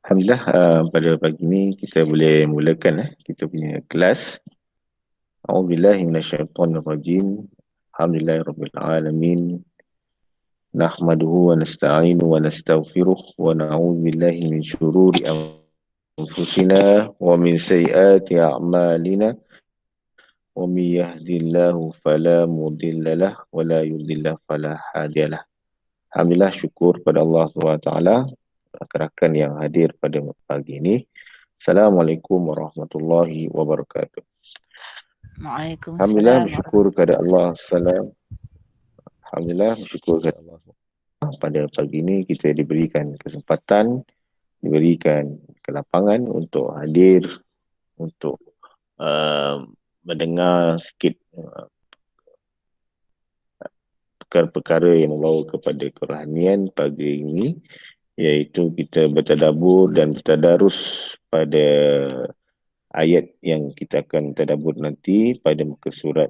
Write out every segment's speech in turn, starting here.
Alhamdulillah, pada pagi ni kita boleh mulakan kita punya kelas. A'udzubillahi minasyaitonirrajim. Alhamdulillahirabbil alamin. Nahmaduhu wa nasta'inu wa nastaghfiruh wa na'udzu billahi min syururi anfusina wa min sayyiati a'malina. Wa may yahdihillahu fala mudhillalah wa la yudhlil fala hadiyalah. Alhamdulillah, syukur pada Allah SWT, rakan-rakan yang hadir pada pagi ini. Assalamualaikum warahmatullahi wabarakatuh. Alhamdulillah, Waalaikumsalam bersyukur warahmatullahi kepada Allah SWT. Alhamdulillah, bersyukur kepada Allah SWT. Pada pagi ini kita diberikan kesempatan, diberikan kelapangan untuk hadir, untuk mendengar sikit perkara-perkara yang membawa kepada kerohanian pagi ini, iaitu kita bertadabur dan bertadarus pada ayat yang kita akan tadabbur nanti pada muka surat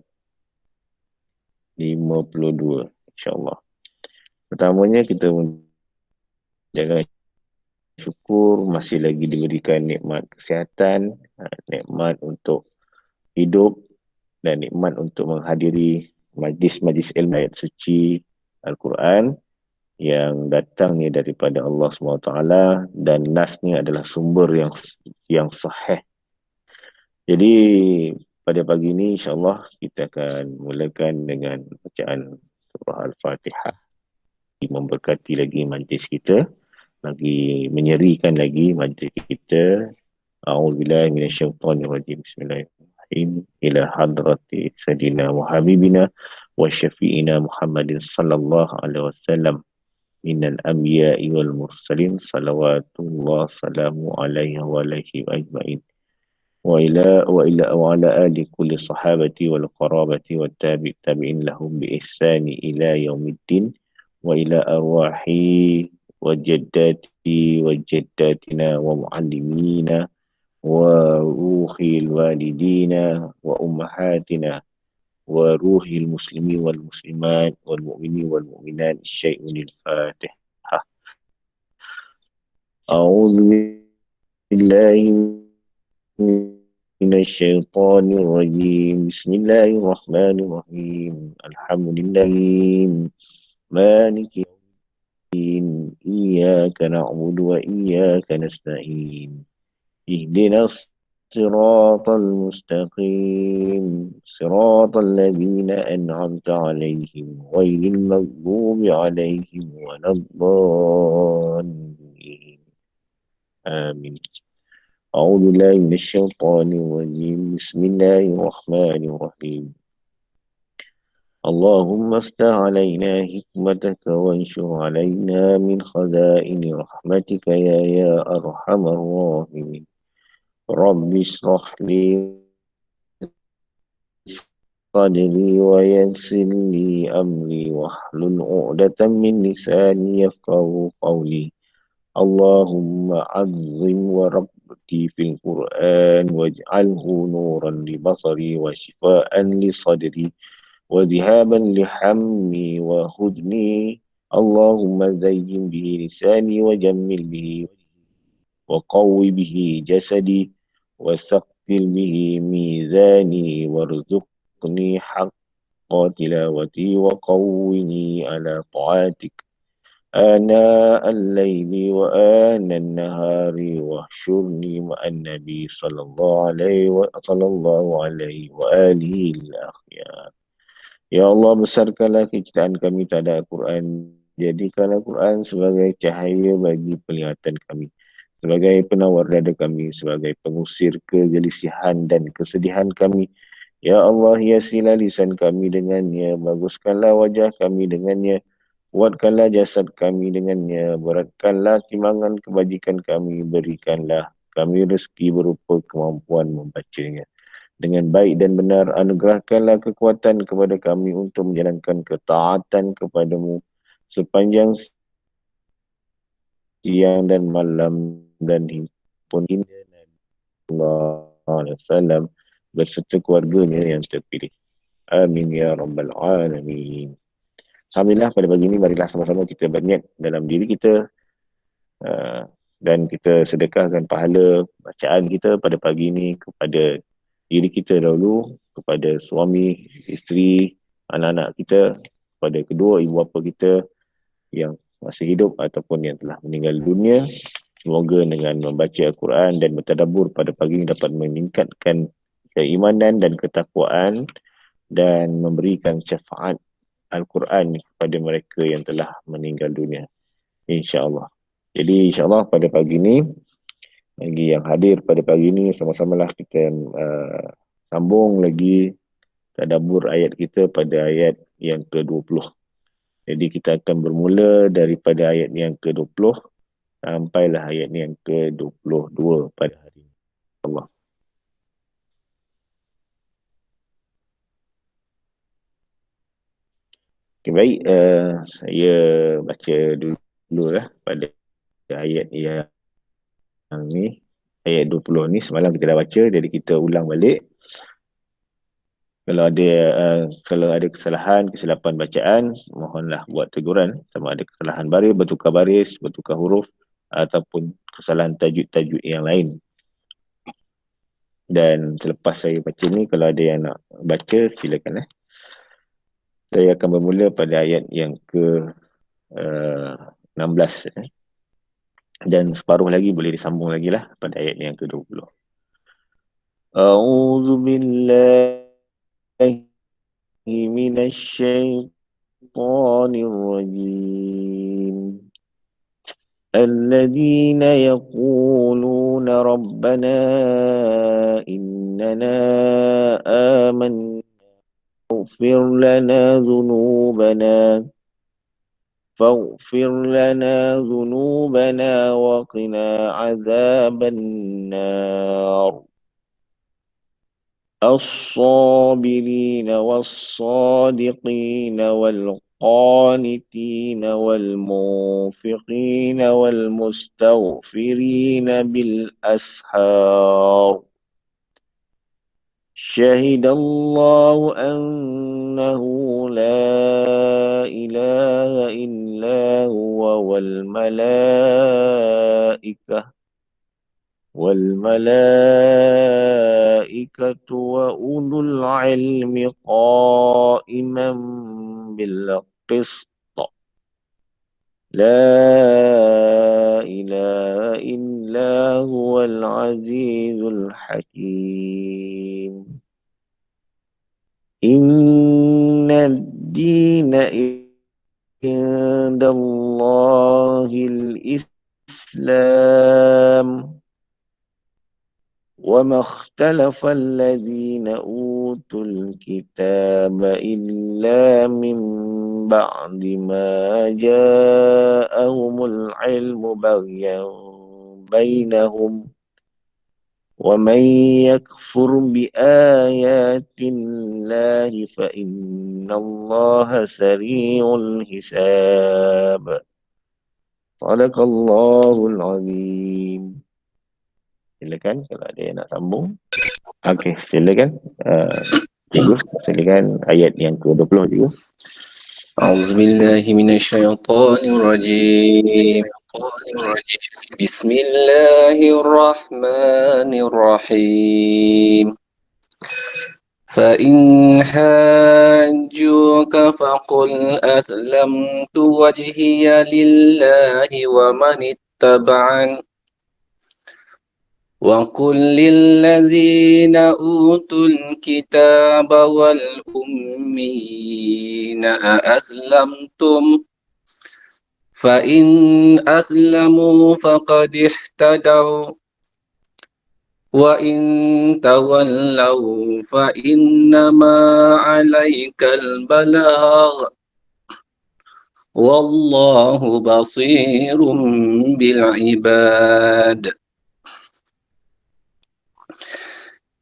52, insyaAllah. Pertamanya kita menjaga syukur masih lagi diberikan nikmat kesihatan, nikmat untuk hidup dan nikmat untuk menghadiri majlis-majlis ilmu ayat suci Al-Quran yang datangnya daripada Allah SWT, dan nasnya adalah sumber yang sahih. Jadi pada pagi ini insyaAllah kita akan mulakan dengan bacaan surah Al-Fatihah, memberkati lagi majlis kita, lagi menyerikan lagi majlis kita. A'udzubillahi minasyaitonirrajim. Bismillahirrahmanirrahim. Ila hadrati sayyidina wa habibina wa syafi'ina Muhammadin sallallahu alaihi wasallam minal anbiya'i wal mursalin salawatullah salamu alaihi wa alaihi ajma'in wa ala ali kulli sahabati wal qarabati wa tabi'in lahum bi ihsani ila yaumiddin wa ila arwahi wa jaddati wa jaddatina wa muallimina wa ruhil walidina wa ummahatina wa ruhil muslimin wal muslimat wal mu'minin wal mu'minat. Syai'unil Fatihah. A'udzu billahi minasyaitonir rajim. Bismillahirrahmanirrahim. Alhamdulillahi maliki yaumiddin. Iyyaka na'budu wa iyyaka nasta'in. Ihdinas siratal mustaqim, siratal ladzina an'amta 'alaihim ghairil maghdubi 'alaihim waladdallin. Amin. A'udzu billahi minasyaitonir rajim. Bismillahirrahmanirrahim. Allahumma aftah 'alaina hikmataka wanshur 'alaina min khazaini rahmatika ya arhamar rahimin. Rabbi shrah li sadri wa yassir li amri wahlul 'uqdatam min lisani yafqahu qawli. Allahumma 'azzim wa rabbiti fil Qur'an waj'alhu nuran li basari wa shifaan li sadri wa dhihaban li hammi wa hudni. Allahumma zayyin bihi lisani wa jammil bihi wa qawwi bihi jasadi وثقل به ميزاني وارزقني حق تلاوتي وقوني على طاعتك آناء الليل وآناء النهار واحشرني مع النبي صلى الله عليه وآله الأخيار. Ya Allah, besarkanlah kecintaan kami terhadap Al-Quran. Jadikanlah Al-Quran sebagai cahaya bagi penglihatan kami, sebagai penawar dada kami, sebagai pengusir kegelisihan dan kesedihan kami. Ya Allah, hiasilah lisan kami dengannya, baguskanlah wajah kami dengannya, kuatkanlah jasad kami dengannya, beratkanlah timbangan kebajikan kami, berikanlah kami rezeki berupa kemampuan membacanya dengan baik dan benar. Anugerahkanlah kekuatan kepada kami untuk menjalankan ketaatan kepadamu sepanjang siang dan malam, dan himpun indah Nabi sallallahu alaihi wasallam beserta keluarganya yang terpilih. Amin ya rabbal alamin. Alhamdulillah, pada pagi ini marilah sama-sama kita berniat dalam diri kita, dan kita sedekahkan pahala bacaan kita pada pagi ini kepada diri kita dahulu, kepada suami, isteri, anak-anak kita, kepada kedua ibu bapa kita yang masih hidup ataupun yang telah meninggal dunia. Semoga dengan membaca Al-Quran dan bertadabbur pada pagi ini dapat meningkatkan keimanan dan ketakwaan dan memberikan syafaat Al-Quran kepada mereka yang telah meninggal dunia. InsyaAllah. Jadi insyaAllah pada pagi ini, bagi yang hadir pada pagi ini, sama-samalah kita sambung lagi tadabbur ayat kita pada ayat yang ke-20. Jadi kita akan bermula daripada ayat yang ke-20 sampailah ayat yang ke-22 pada hari ini. Allah. Okay, baik, saya baca dulu lah pada ayat yang ni. Ayat 20 ni semalam kita dah baca, jadi kita ulang balik. Kalau ada kesalahan, kesilapan bacaan, mohonlah buat teguran. Sama ada kesalahan baris, bertukar huruf ataupun kesalahan tajuk-tajuk yang lain. Dan selepas saya baca ni, kalau ada yang nak baca, silakan. Saya akan bermula pada ayat yang ke-16. Dan separuh lagi boleh disambung lagi lah pada ayat yang ke-20. A'udzu billahi minasyaitonir rajim. الذين يقولون ربنا إننا آمنا فاغفر لنا ذنوبنا وقنا عذاب النار الصابرين والصادقين والقانتين والمنفقين والمستغفرين بالأسحار شهد الله أنه لا إله إلا هو والملائكة وأولو العلم قائما بالقسط لا إله إلا هو العزيز الحكيم إن الدين عند الله الإسلام وما اختلف الذين أوتوا الكتاب إلا من بعد ما جاءهم العلم بغيا بينهم ومن يكفر بآيات الله فإن الله سريع الحساب صدق الله العظيم. Silakan kalau ada yang nak sambung. Okey, silakan. Cikgu, silakan ayat yang ke-20 cikgu. A'udzubillahi minasyaitonirrajim. Bismillahirrahmanirrahim. فإن حاجوك فقل أسلمت وجهي لله ومن اتبعني وقل للذين أوتوا الكتاب والأميين أأسلمتم فإن أسلموا فقد اهتدوا وإن تولوا فإنما عليك البلاغ والله بصير بالعباد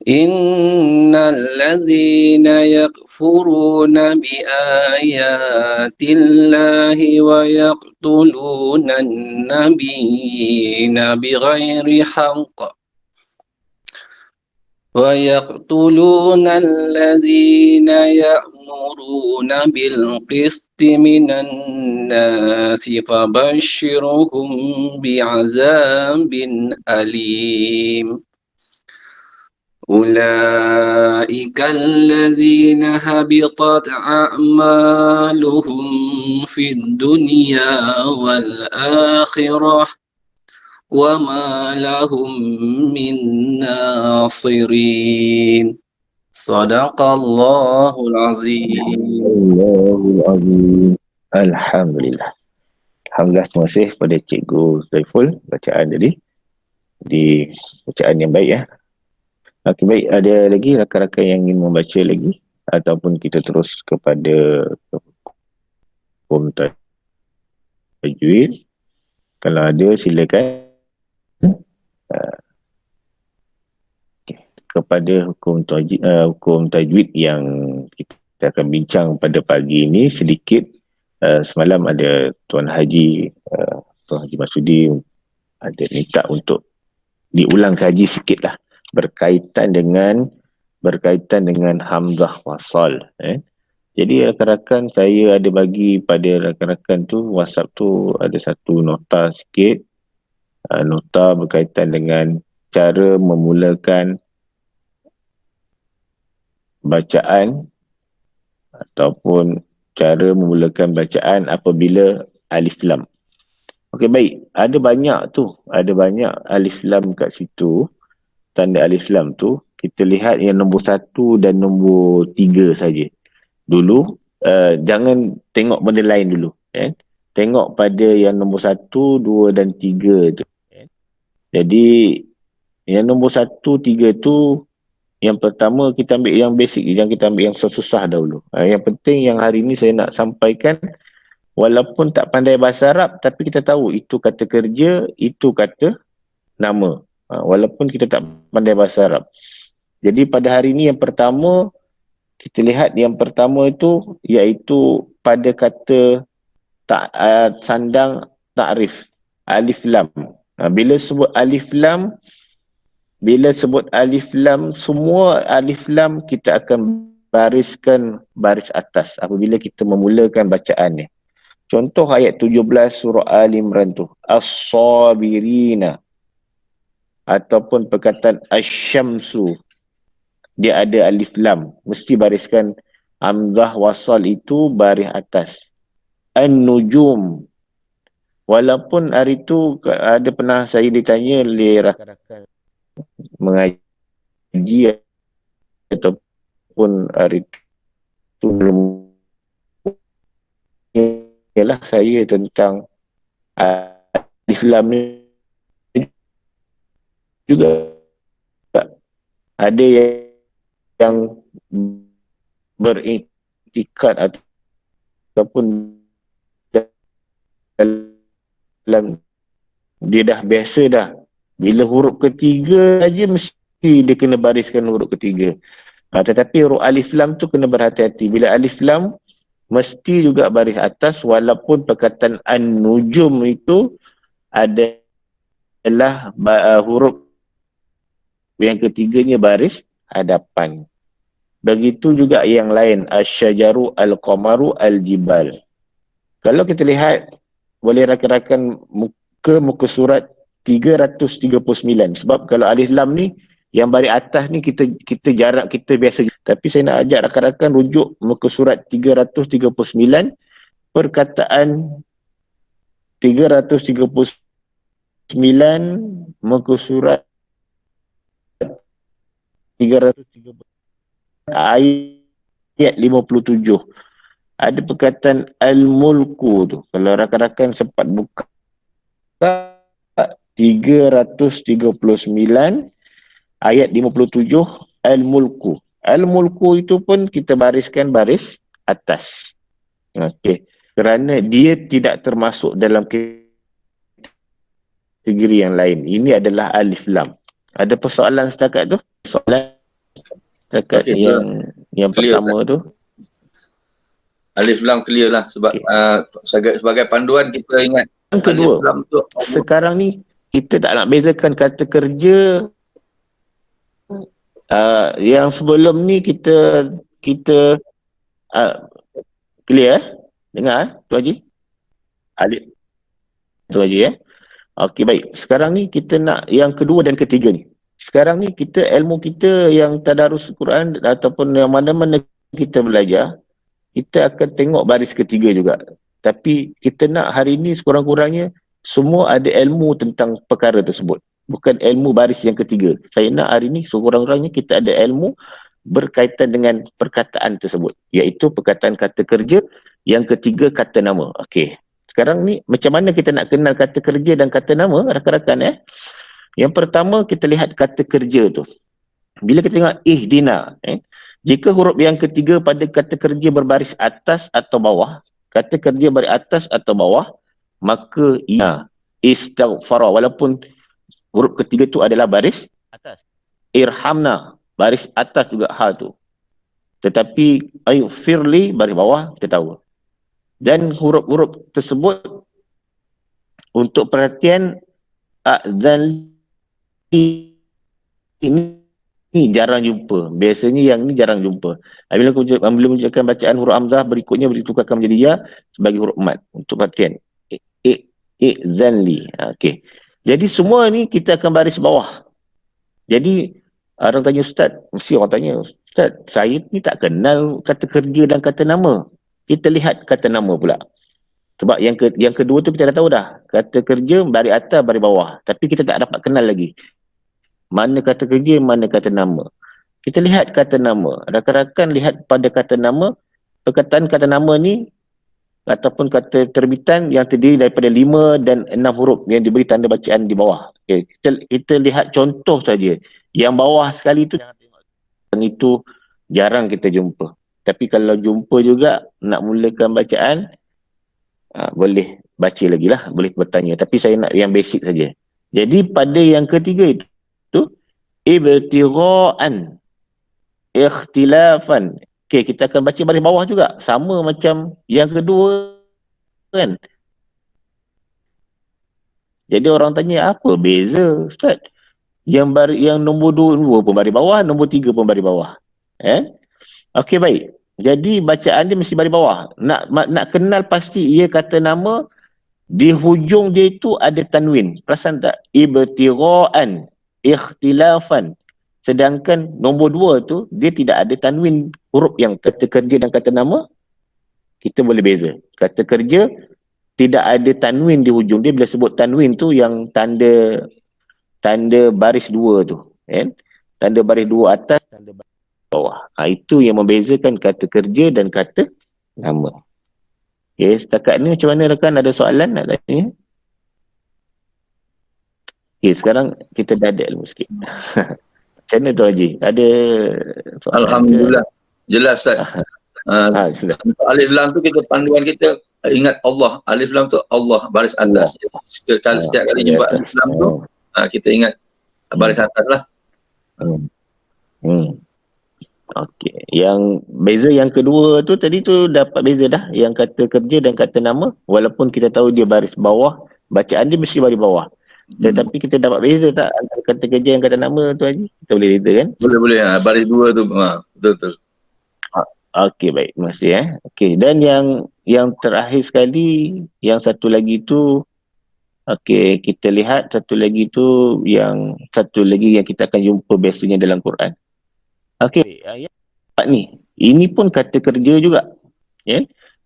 إن الذين يكفرون بآيات الله ويقتلون النبيين بغير حق ويقتلون الذين يأمرون بالقسط من الناس فبشرهم بعذاب أليم أولئك الذين هبطت أعمالهم في الدنيا والآخرة وما لهم من ناصرين صدق الله العظيم. Allahul Azim. Alhamdulillah. Alhamdulillah, terima kasih kepada Cikgu Zaiful bacaan tadi. Di bacaan yang baik ya. Okey, baik. Ada lagi rakan-rakan yang ingin membaca lagi? Ataupun kita terus kepada hukum tajwid? Kalau ada, silakan. Kepada hukum tajwid yang kita akan bincang pada pagi ini sedikit. Semalam ada Tuan Haji Tuan Haji Masudi ada minta untuk diulang kaji sikit lah berkaitan dengan hamzah wasal. Jadi rakan-rakan, saya ada bagi pada rakan-rakan tu WhatsApp tu ada satu nota sikit, nota berkaitan dengan cara memulakan bacaan ataupun cara memulakan bacaan apabila alif lam. Okey, baik. Ada banyak alif lam kat situ. Tanda alif lam tu kita lihat yang nombor 1 dan nombor 3 saja. Dulu jangan tengok benda lain dulu, Tengok pada yang nombor 1, 2 dan 3 tu. Jadi yang nombor 1, 3 tu yang pertama kita ambil yang basic, jangan kita ambil yang susah dahulu. Yang penting yang hari ni saya nak sampaikan, walaupun tak pandai bahasa Arab tapi kita tahu itu kata kerja, itu kata nama. Walaupun kita tak pandai bahasa Arab. Jadi pada hari ni yang pertama kita lihat yang pertama itu iaitu pada kata sandang ta'rif alif lam. Bila sebut alif lam, semua alif lam kita akan bariskan baris atas apabila kita memulakan bacaan ni. Contoh ayat 17 surah Ali Imran tu, as-sabirina, ataupun perkataan asy-syamsu, dia ada alif lam, mesti bariskan hamzah wasal itu baris atas. An-nujum, walaupun hari tu ada pernah saya ditanya oleh rakan-rakan mengaji ataupun hari tu belum, ialah saya tentang alif lam ni juga ada yang beriktikad ataupun dalam dia dah biasa dah, bila huruf ketiga aja mesti dia kena bariskan huruf ketiga. Tetapi huruf alif lam tu kena berhati-hati. Bila alif lam mesti juga baris atas, walaupun perkataan an-nujum itu adalah huruf yang ketiganya baris hadapan. Begitu juga yang lain, asy-syajaru, al-qamaru, al-jibal. Kalau kita lihat, boleh rakan-rakan muka surat 339. Sebab kalau alif lam ni yang baris atas ni kita biasa. Tapi saya nak ajak rakan-rakan rujuk muka surat 339, perkataan 339 muka surat 330 ayat 57. Ada perkataan al-mulku tu. Kalau rakan-rakan sempat buka 339 ayat 57, al-mulku. Al-mulku itu pun kita bariskan baris atas. Okey. Kerana dia tidak termasuk dalam kategori yang lain. Ini adalah alif lam. Ada persoalan setakat tu? Soalan setakat yang pertama tu? Alif lam clear lah sebab sebagai panduan kita ingat. Yang kedua, sekarang ni kita tak nak bezakan kata kerja Yang sebelum ni kita uh, clear dengar Tu Haji? Alif Tu Haji Okey, baik. Sekarang ni kita nak yang kedua dan ketiga ni. Sekarang ni kita ilmu kita yang tadarus Quran ataupun yang mana-mana kita belajar, kita akan tengok baris ketiga juga. Tapi kita nak hari ni sekurang-kurangnya semua ada ilmu tentang perkara tersebut. Bukan ilmu baris yang ketiga. Saya nak hari ni sekurang-kurangnya kita ada ilmu berkaitan dengan perkataan tersebut. Iaitu perkataan kata kerja, yang ketiga kata nama. Okey. Sekarang ni macam mana kita nak kenal kata kerja dan kata nama rakan-rakan Yang pertama kita lihat kata kerja tu. Bila kita tengok ihdina jika huruf yang ketiga pada kata kerja berbaris atas atau bawah, kata kerja baris atas atau bawah, maka ia istighfara walaupun huruf ketiga tu adalah baris atas. Irhamna baris atas juga ha tu. Tetapi ayu firli baris bawah kita tahu. Dan huruf-huruf tersebut untuk perhatian azan ini jarang jumpa. Biasanya yang ni jarang jumpa. Bila menunjukkan bacaan huruf hamzah berikutnya ditukarkan menjadi ya sebagai huruf mat. Untuk perhatian. Zanli. Okey. Jadi semua ni kita akan baris bawah. Jadi orang tanya Ustaz, mesti orang tanya, Ustaz, saya ni tak kenal kata kerja dan kata nama. Kita lihat kata nama pula. Sebab yang kedua tu kita dah tahu dah. Kata kerja baris atas, baris bawah. Tapi kita tak dapat kenal lagi. Mana kata kerja, mana kata nama. Kita lihat kata nama. Rakan-rakan lihat pada kata nama. Perkataan kata nama ni ataupun kata terbitan yang terdiri daripada 5 dan 6 huruf yang diberi tanda bacaan di bawah. Okay. Kita lihat contoh saja. Yang bawah sekali tu jangan tengok. Yang itu jarang kita jumpa. Tapi kalau jumpa juga nak mulakan bacaan, boleh baca lagi lah, boleh bertanya. Tapi saya nak yang basic saja. Jadi pada yang ketiga itu ibtigha'an ikhtilafan. Okey, kita akan baca baris bawah juga. Sama macam yang kedua kan. Jadi orang tanya apa beza Ustaz? Yang nombor 2 pun baris bawah, nombor 3 pun baris bawah. Okey, baik. Jadi bacaan dia mesti baris bawah. Nak kenal pasti ia kata nama, di hujung dia itu ada tanwin. Perasan tak? Ibtigha'an ikhtilafan. Sedangkan nombor 2 tu dia tidak ada tanwin. Huruf yang kata kerja dan kata nama kita boleh beza. Kata kerja tidak ada tanwin di hujung dia. Bila sebut tanwin tu yang tanda baris 2 tu. Tanda baris 2 atas, tanda baris bawah. Itu yang membezakan kata kerja dan kata nama. Okay, setakat ni macam mana rakan? Ada soalan nak tanya? Okay, sekarang kita dah ada ilmu sikit. Macam mana tu Haji? Ada soalan? Alhamdulillah. Jelas Ustaz. Untuk alif lam tu kita panduan kita ingat Allah. Alif lam tu Allah baris atas. Setiap kali jumpa alif lam tu kita ingat baris atas lah. Okey. Yang beza yang kedua tu tadi tu dapat beza dah. Yang kata kerja dan kata nama. Walaupun kita tahu dia baris bawah, bacaan dia mesti baris bawah. Tetapi kita dapat beza tak antara kata kerja dan kata nama tu Haji? Kita boleh beza kan? Boleh. Baris 2 tu betul. Okey, baik. Terima kasih Okey, dan yang terakhir sekali, yang satu lagi tu, okey, kita lihat satu lagi tu, yang satu lagi yang kita akan jumpa biasanya dalam Quran. Okey, yang empat ni, ini pun kata kerja juga.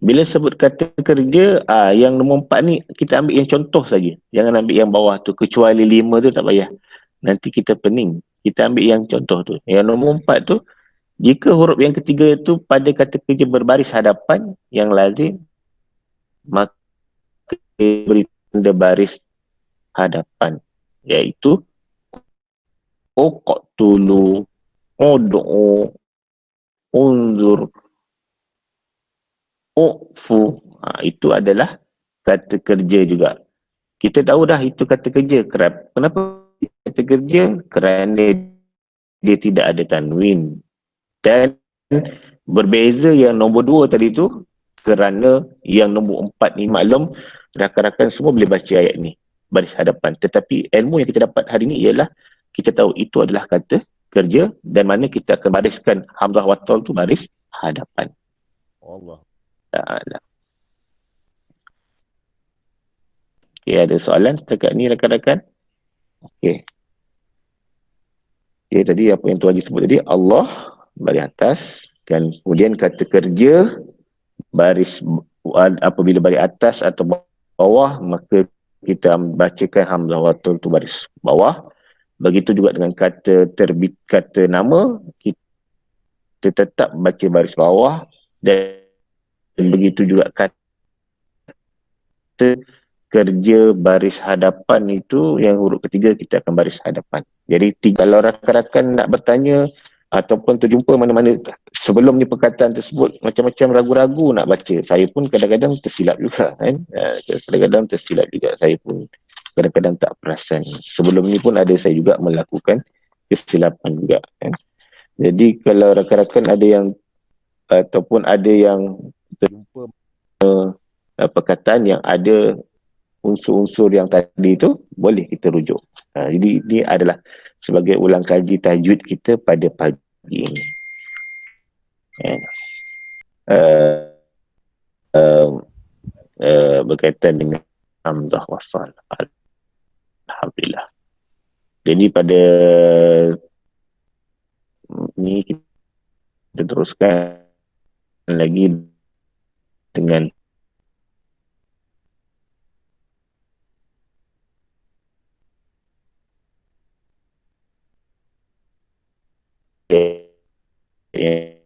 Bila sebut kata kerja, yang nombor 4 ni kita ambil yang contoh saja. Jangan ambil yang bawah tu, kecuali 5 tu tak payah. Nanti kita pening. Kita ambil yang contoh tu. Yang nombor 4 tu, jika huruf yang ketiga itu pada kata kerja berbaris hadapan yang lazim, maka beri tanda baris hadapan, iaitu uqtulu, ud'u, unzur, uqfu. Itu adalah kata kerja juga. Kita tahu dah itu kata kerja. Kenapa kata kerja? Kerana dia tidak ada tanwin. Dan berbeza yang nombor 2 tadi tu kerana yang nombor 4 ni maklum rakan-rakan semua boleh baca ayat ni baris hadapan. Tetapi ilmu yang kita dapat hari ni ialah kita tahu itu adalah kata kerja, dan mana kita akan bariskan hamzah wattol tu baris hadapan. Allah Ta'ala. Okay, ada soalan setakat ni rakan-rakan? Okay. Okay, tadi apa yang Tuan Haji sebut tadi, Allah baris atas, kan, kemudian kata kerja baris, apabila baris atas atau bawah, maka kita bacakan hamzah wattol tu baris bawah. Begitu juga dengan kata terbit, kata nama, kita tetap baca baris bawah, dan begitu juga kata kerja baris hadapan itu, yang huruf ketiga kita akan baris hadapan. Jadi kalau rakan-rakan nak bertanya ataupun terjumpa mana-mana sebelum ni perkataan tersebut macam-macam ragu-ragu nak baca, saya pun kadang-kadang tersilap juga kan. Kadang-kadang tersilap juga, saya pun kadang-kadang tak perasan. Sebelum ni pun ada saya juga melakukan kesilapan juga kan. Jadi kalau rakan-rakan ada yang ataupun ada yang terjumpa perkataan yang ada unsur-unsur yang tadi tu, boleh kita rujuk. Jadi ini adalah sebagai ulang kaji tajwid kita pada pagi ini. Berkaitan dengan hamzah wasal. Alhamdulillah. Jadi pada ni kita teruskan lagi dengan yang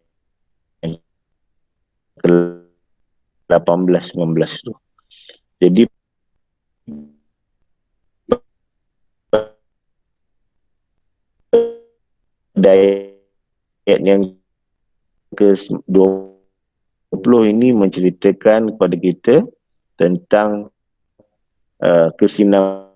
ke-18-19 tu. Jadi ayat yang ke-20 ini menceritakan kepada kita tentang kesinambungan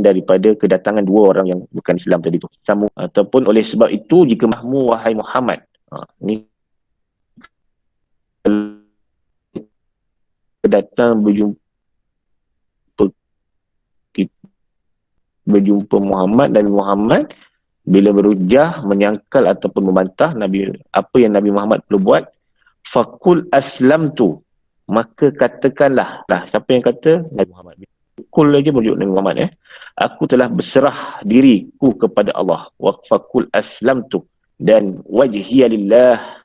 daripada kedatangan dua orang yang bukan Islam tadi tu. Sambung, ataupun oleh sebab itu jika mahmu wahai Muhammad. Ini datang berjumpa Muhammad, Nabi Muhammad bila berhujah menyangkal ataupun membantah Nabi, apa yang Nabi Muhammad perlu buat, faqul aslamtu, maka katakanlah. Siapa yang kata? Nabi Muhammad. Kul aja merujuk Nabi Muhammad, aku telah berserah diriku kepada Allah. Wa faqul aslamtu, dan wajhiya lillah,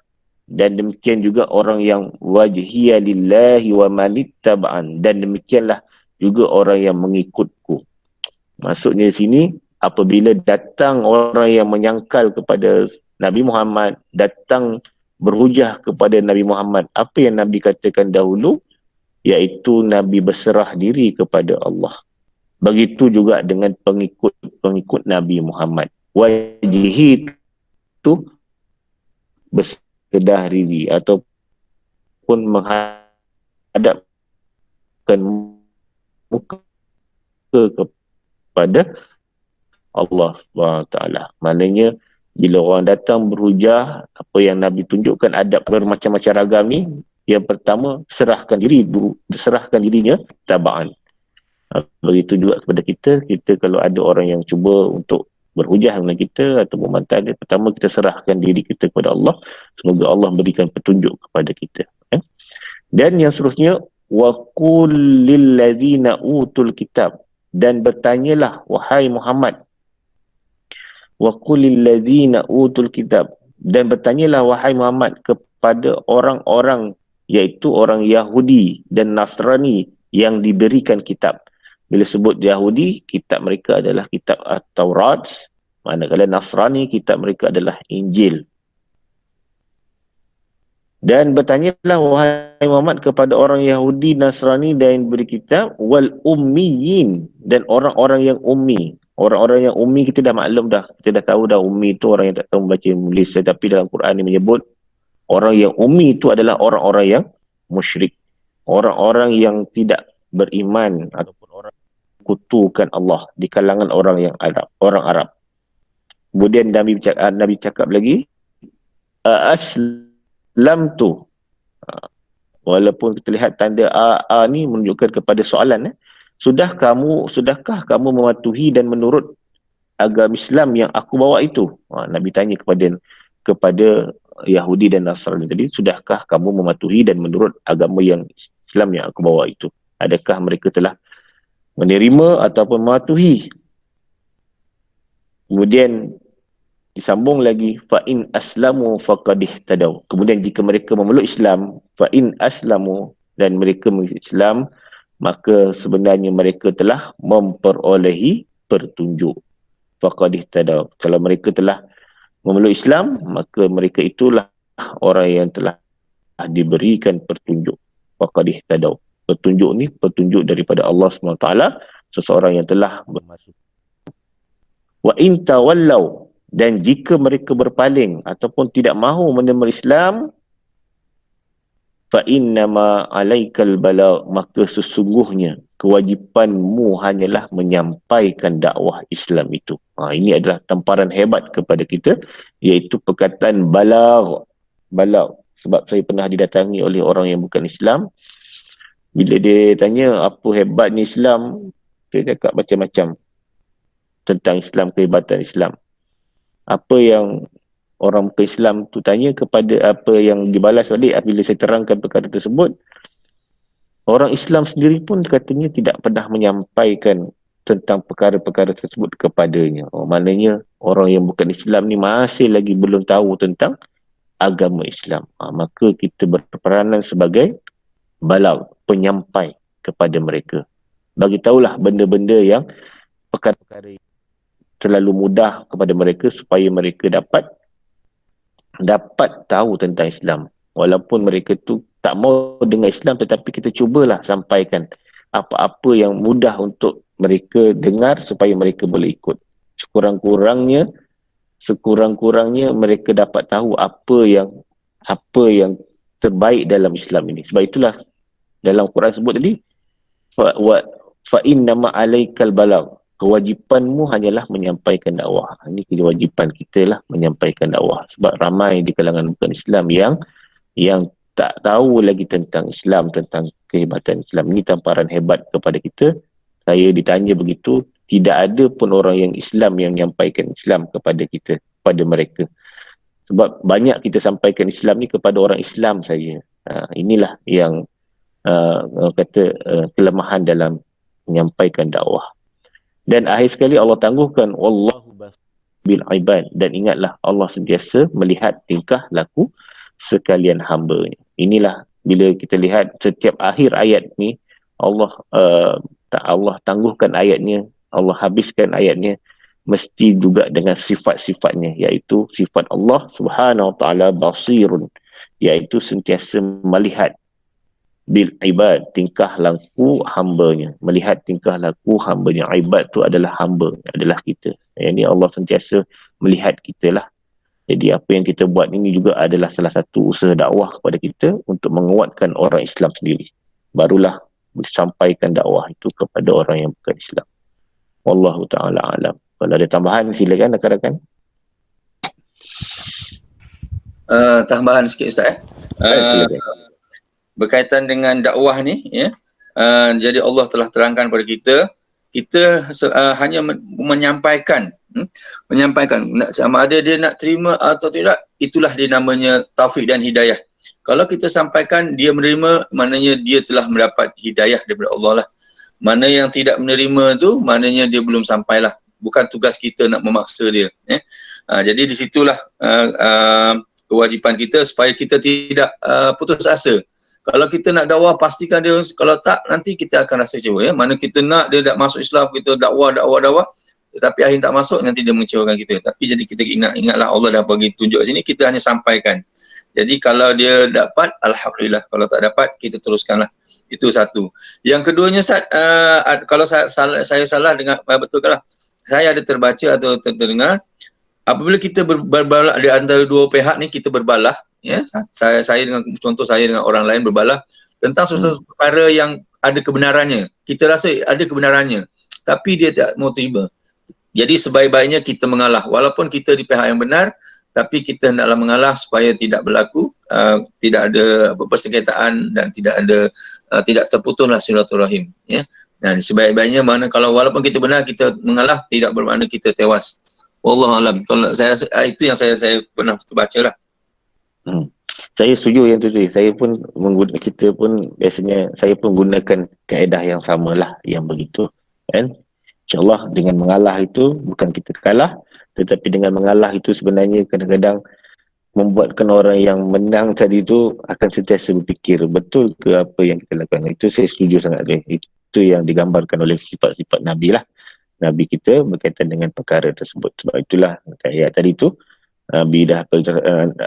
dan demikian juga orang yang wajhiya lillahi wa manittaba'an, dan demikianlah juga orang yang mengikutku. Maksudnya di sini, apabila datang orang yang menyangkal kepada Nabi Muhammad, datang berhujah kepada Nabi Muhammad, apa yang Nabi katakan dahulu, iaitu Nabi berserah diri kepada Allah. Begitu juga dengan pengikut Nabi Muhammad. Wajhi itu bersedah diri ataupun menghadapkan muka kepada Allah SWT. Maknanya bila orang datang berhujah, apa yang Nabi tunjukkan adab bermacam-macam ragam ni, yang pertama, serahkan dirinya tabaan. Begitu juga kepada kita kalau ada orang yang cuba untuk berhujah dengan kita atau membantah dia, pertama kita serahkan diri kita kepada Allah, semoga Allah berikan petunjuk kepada kita. Dan yang seterusnya, wa qul lil ladzina utul kitab, dan bertanyalah wahai Muhammad, wa qul lil ladzina utul kitab, dan bertanyalah wahai Muhammad kepada orang-orang, iaitu orang Yahudi dan Nasrani yang diberikan kitab. Bila sebut Yahudi, kitab mereka adalah kitab Taurat, manakala Nasrani, kitab mereka adalah Injil. Dan bertanyalah wahai Muhammad kepada orang Yahudi, Nasrani dan diberi kitab, wal ummiyin, dan orang-orang yang ummi. Orang-orang yang ummi kita dah maklum dah, kita dah tahu dah, ummi itu orang yang tak tahu membaca menulis. Tetapi dalam Quran ini menyebut orang yang ummi itu adalah orang-orang yang musyrik, orang-orang yang tidak beriman ataupun orang yang kutukan Allah di kalangan orang yang Arab, orang Arab. Kemudian Nabi cakap lagi, aslamtu, walaupun kita lihat tanda a ni menunjukkan kepada soalan, Sudahkah kamu mematuhi dan menurut agama Islam yang aku bawa itu? Nabi tanya kepada Yahudi dan Nasrani tadi, sudahkah kamu mematuhi dan menurut agama yang Islam yang aku bawa itu? Adakah mereka telah menerima ataupun mematuhi? Kemudian disambung lagi, fa in aslamu faqad ihtadaw. Kemudian jika mereka memeluk Islam, fa in aslamu, dan mereka memeluk Islam, maka sebenarnya mereka telah memperolehi petunjuk. Faqad ihtadaw. Kalau mereka telah memeluk Islam, maka mereka itulah orang yang telah diberikan petunjuk. Faqad ihtadaw. Petunjuk ni petunjuk daripada Allah SWT, seseorang yang telah bermasuk. Wa in tawallaw, dan jika mereka berpaling ataupun tidak mahu menerima Islam, fa innama alaikal balagh, maka sesungguhnya kewajipanmu hanyalah menyampaikan dakwah Islam itu. Ini adalah tamparan hebat kepada kita, iaitu perkataan balagh. Sebab saya pernah didatangi oleh orang yang bukan Islam. Bila dia tanya apa hebatnya Islam, saya cakap macam-macam tentang Islam, kehebatan Islam. Apa yang orang bukan Islam tu tanya, kepada apa yang dibalas balik apabila saya terangkan perkara tersebut, orang Islam sendiri pun katanya tidak pernah menyampaikan tentang perkara-perkara tersebut kepadanya. Maknanya orang yang bukan Islam ni masih lagi belum tahu tentang agama Islam. Maka kita berperanan sebagai balagh, penyampai kepada mereka. Bagi tahulah benda-benda yang perkara-perkara terlalu mudah kepada mereka, supaya mereka dapat tahu tentang Islam. Walaupun mereka tu tak mau dengar Islam, tetapi kita cubalah sampaikan apa-apa yang mudah untuk mereka dengar supaya mereka boleh ikut. Sekurang-kurangnya mereka dapat tahu apa yang terbaik dalam Islam ini. Sebab itulah dalam Quran sebut tadi, fa innama alaikal balagh, kewajipanmu hanyalah menyampaikan dakwah. Ini kewajipan kita lah, menyampaikan dakwah. Sebab ramai di kalangan bukan Islam yang tak tahu lagi tentang Islam, tentang kehebatan Islam. Ini tamparan hebat kepada kita. Saya ditanya begitu, tidak ada pun orang yang Islam yang menyampaikan Islam kepada kita, kepada mereka. Sebab banyak kita sampaikan Islam ni kepada orang Islam saja. Inilah yang kelemahan dalam menyampaikan dakwah. Dan akhir sekali Allah tangguhkan, wallahu bil ibad, dan ingatlah Allah sentiasa melihat tingkah laku sekalian hamba-Nya. Inilah bila kita lihat setiap akhir ayat ni, Allah tangguhkan ayatnya, Allah habiskan ayatnya mesti juga dengan sifat-sifatnya, iaitu sifat Allah Subhanahu wa taala basirun, iaitu sentiasa melihat bil ibad, tingkah laku hamba-Nya, melihat tingkah laku hamba-Nya. Ibad tu adalah hamba, adalah kita. Yang Allah sentiasa melihat kita lah. Jadi apa yang kita buat ini juga adalah salah satu usaha dakwah kepada kita untuk menguatkan orang Islam sendiri. Barulah disampaikan dakwah itu kepada orang yang bukan Islam. Wallahu ta'ala alam. Kalau ada tambahan silakan rakan-rakan. Tambahan sikit Ustaz. Silakan. Berkaitan dengan dakwah ni, ya. Jadi Allah telah terangkan kepada kita hanya menyampaikan, sama ada dia nak terima atau tidak, itulah dia namanya taufik dan hidayah. Kalau kita sampaikan dia menerima, maknanya dia telah mendapat hidayah daripada Allah lah. Mana yang tidak menerima tu, maknanya dia belum sampailah. Bukan tugas kita nak memaksa dia. Jadi di situlah kewajipan kita supaya kita tidak putus asa. Kalau kita nak dakwah, pastikan dia, kalau tak, nanti kita akan rasa kecewa. Mana kita nak dia tak masuk Islam, kita dakwah, tetapi akhir tak masuk, nanti dia mengecewakan kita. Tapi jadi kita ingatlah Allah dah bagi tunjuk sini, kita hanya sampaikan. Jadi kalau dia dapat, Alhamdulillah. Kalau tak dapat, kita teruskanlah. Itu satu. Yang keduanya Ustaz, kalau saya salah dengar, betulkanlah. Saya ada terbaca atau terdengar, apabila kita berbalah di antara dua pihak ni, kita berbalah, ya, saya dengan contoh saya dengan orang lain berbalah tentang sesuatu perkara yang ada kebenarannya. Kita rasa ada kebenarannya, tapi dia tak mau terima. Jadi sebaik-baiknya kita mengalah. Walaupun kita di pihak yang benar, tapi kita hendaklah mengalah supaya tidak berlaku, tidak ada persengketaan dan tidak terputuslah silaturahim. Ya. Dan sebaik-baiknya mana kalau walaupun kita benar, kita mengalah, tidak bermakna kita tewas. Wallahualam. Kalau saya rasa itu yang saya pernah baca lah. Saya setuju yang tu. Saya pun kita pun biasanya saya pun gunakan kaedah yang samalah yang begitu. Kan? InsyaAllah dengan mengalah itu bukan kita kalah, tetapi dengan mengalah itu sebenarnya kadang-kadang membuatkan orang yang menang tadi itu akan sentiasa berfikir betul ke apa yang kita lakukan. Itu saya setuju sangat. Itu yang digambarkan oleh sifat-sifat Nabi lah. Nabi kita berkaitan dengan perkara tersebut. Sebab itulah ayat tadi tu bidah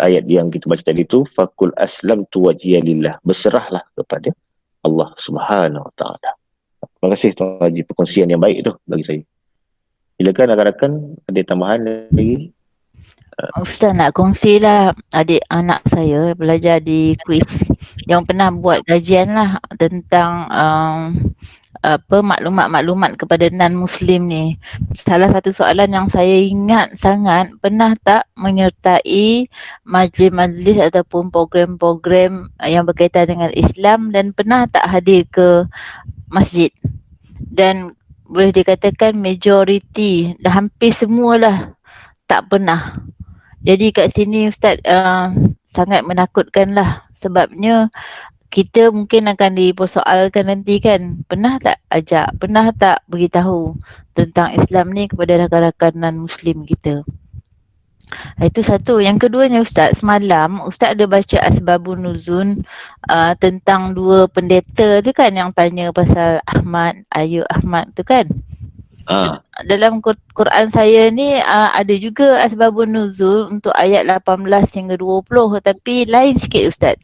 ayat yang kita baca tadi tu, fakul aslam tu wajhiya lillah, berserahlah kepada Allah Subhanahu Wa Taala. Terima kasih Tuan Haji, perkongsian yang baik tu bagi saya. Silakan rakan-rakan, ada tambahan lagi? Ustaz nak kongsilah, adik anak saya belajar di kuis yang pernah buat kajian lah tentang maklumat-maklumat kepada non-Muslim ni. Salah satu soalan yang saya ingat sangat, pernah tak menyertai majlis-majlis ataupun program-program yang berkaitan dengan Islam dan pernah tak hadir ke masjid? Dan boleh dikatakan majoriti, dah hampir semualah tak pernah. Jadi kat sini Ustaz sangat menakutkan lah, sebabnya kita mungkin akan dipersoalkan nanti kan, pernah tak ajak, pernah tak beritahu tentang Islam ni kepada rakan-rakan non-Muslim kita. Itu satu. Yang keduanya Ustaz, semalam Ustaz ada baca Asbabun Nuzul tentang dua pendeta tu kan, yang tanya pasal Ahmad, Ayub Ahmad tu kan. Dalam Quran saya ni ada juga Asbabun Nuzul untuk ayat 18 hingga 20, tapi lain sikit Ustaz.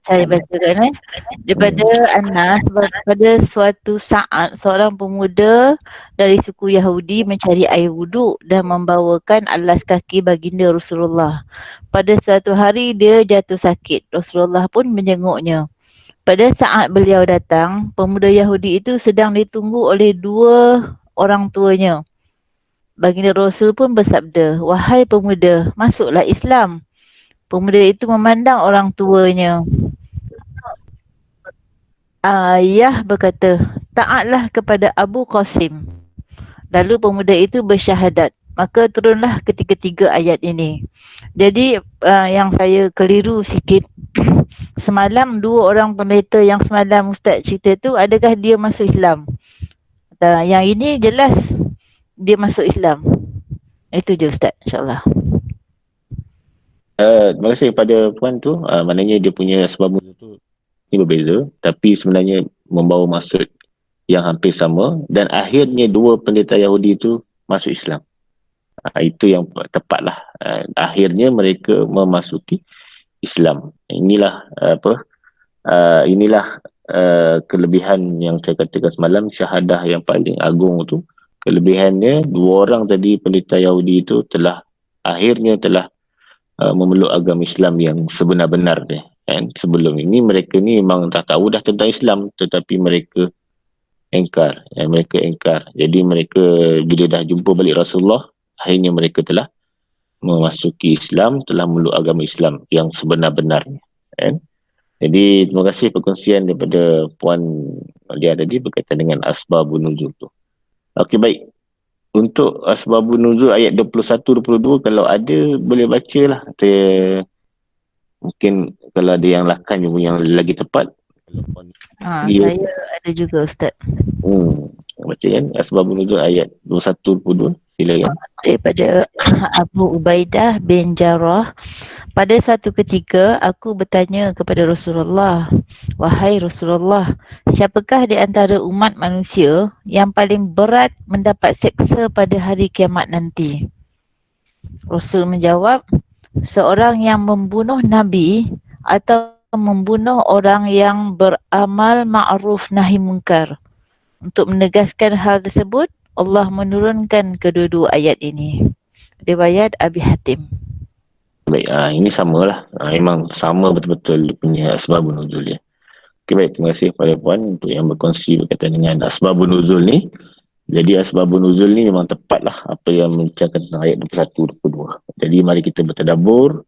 Saya bacakan daripada Anas, pada suatu saat seorang pemuda dari suku Yahudi mencari air wuduk dan membawakan alas kaki baginda Rasulullah. Pada suatu hari dia jatuh sakit. Rasulullah pun menjenguknya. Pada saat beliau datang, pemuda Yahudi itu sedang ditunggu oleh dua orang tuanya. Baginda Rasul pun bersabda, "Wahai pemuda, masuklah Islam." Pemuda itu memandang orang tuanya. Ayah berkata, "Taatlah kepada Abu Qasim." Lalu pemuda itu bersyahadat. Maka turunlah ketiga-tiga ayat ini. Jadi yang saya keliru sikit, semalam dua orang pendeta yang semalam Ustaz cerita tu, adakah dia masuk Islam? Yang ini jelas dia masuk Islam. Itu je Ustaz, insyaAllah. Terima kasih kepada puan tu. Maknanya dia punya sebab tu ini berbeza, tapi sebenarnya membawa maksud yang hampir sama, dan akhirnya dua pendeta Yahudi itu masuk Islam. Itu yang tepatlah. Akhirnya mereka memasuki Islam. Inilah kelebihan yang saya katakan semalam, syahadah yang paling agung tu. Kelebihannya dua orang tadi pendeta Yahudi itu akhirnya telah memeluk agama Islam yang sebenar-benar ni. Kan? Sebelum ini mereka ni memang tak tahu dah tentang Islam, tetapi mereka engkar. Jadi mereka bila dah jumpa balik Rasulullah, akhirnya mereka telah memasuki Islam, telah memeluk agama Islam yang sebenar-benarnya. Kan? Jadi terima kasih perkongsian daripada Puan Malia tadi berkaitan dengan Asbabun Nuzul tu. Okey, baik. Untuk Asbabun Nuzul ayat 21-22, kalau ada boleh baca lah. Mungkin kalau ada yang lakan yang lagi tepat. Saya ada juga Ustaz. Baca kan Asbabun Nuzul ayat 21-22. Silakan. Daripada Abu Ubaidah bin Jarrah, pada satu ketika aku bertanya kepada Rasulullah, "Wahai Rasulullah, siapakah di antara umat manusia yang paling berat mendapat seksa pada hari kiamat nanti?" Rasul menjawab, "Seorang yang membunuh Nabi atau membunuh orang yang beramal ma'ruf nahi munkar." Untuk menegaskan hal tersebut, Allah menurunkan kedua-dua ayat ini. Riwayat Abi Hatim. Baik, ini samalah. Memang sama betul-betul dia punya Asbabun Nuzul ya. Okay, baik, terima kasih kepada puan untuk yang berkongsi berkaitan dengan Asbabun Nuzul ni. Jadi Asbabun Nuzul ni memang tepatlah apa yang menceritakan tentang ayat 21-22. Jadi mari kita bertadabbur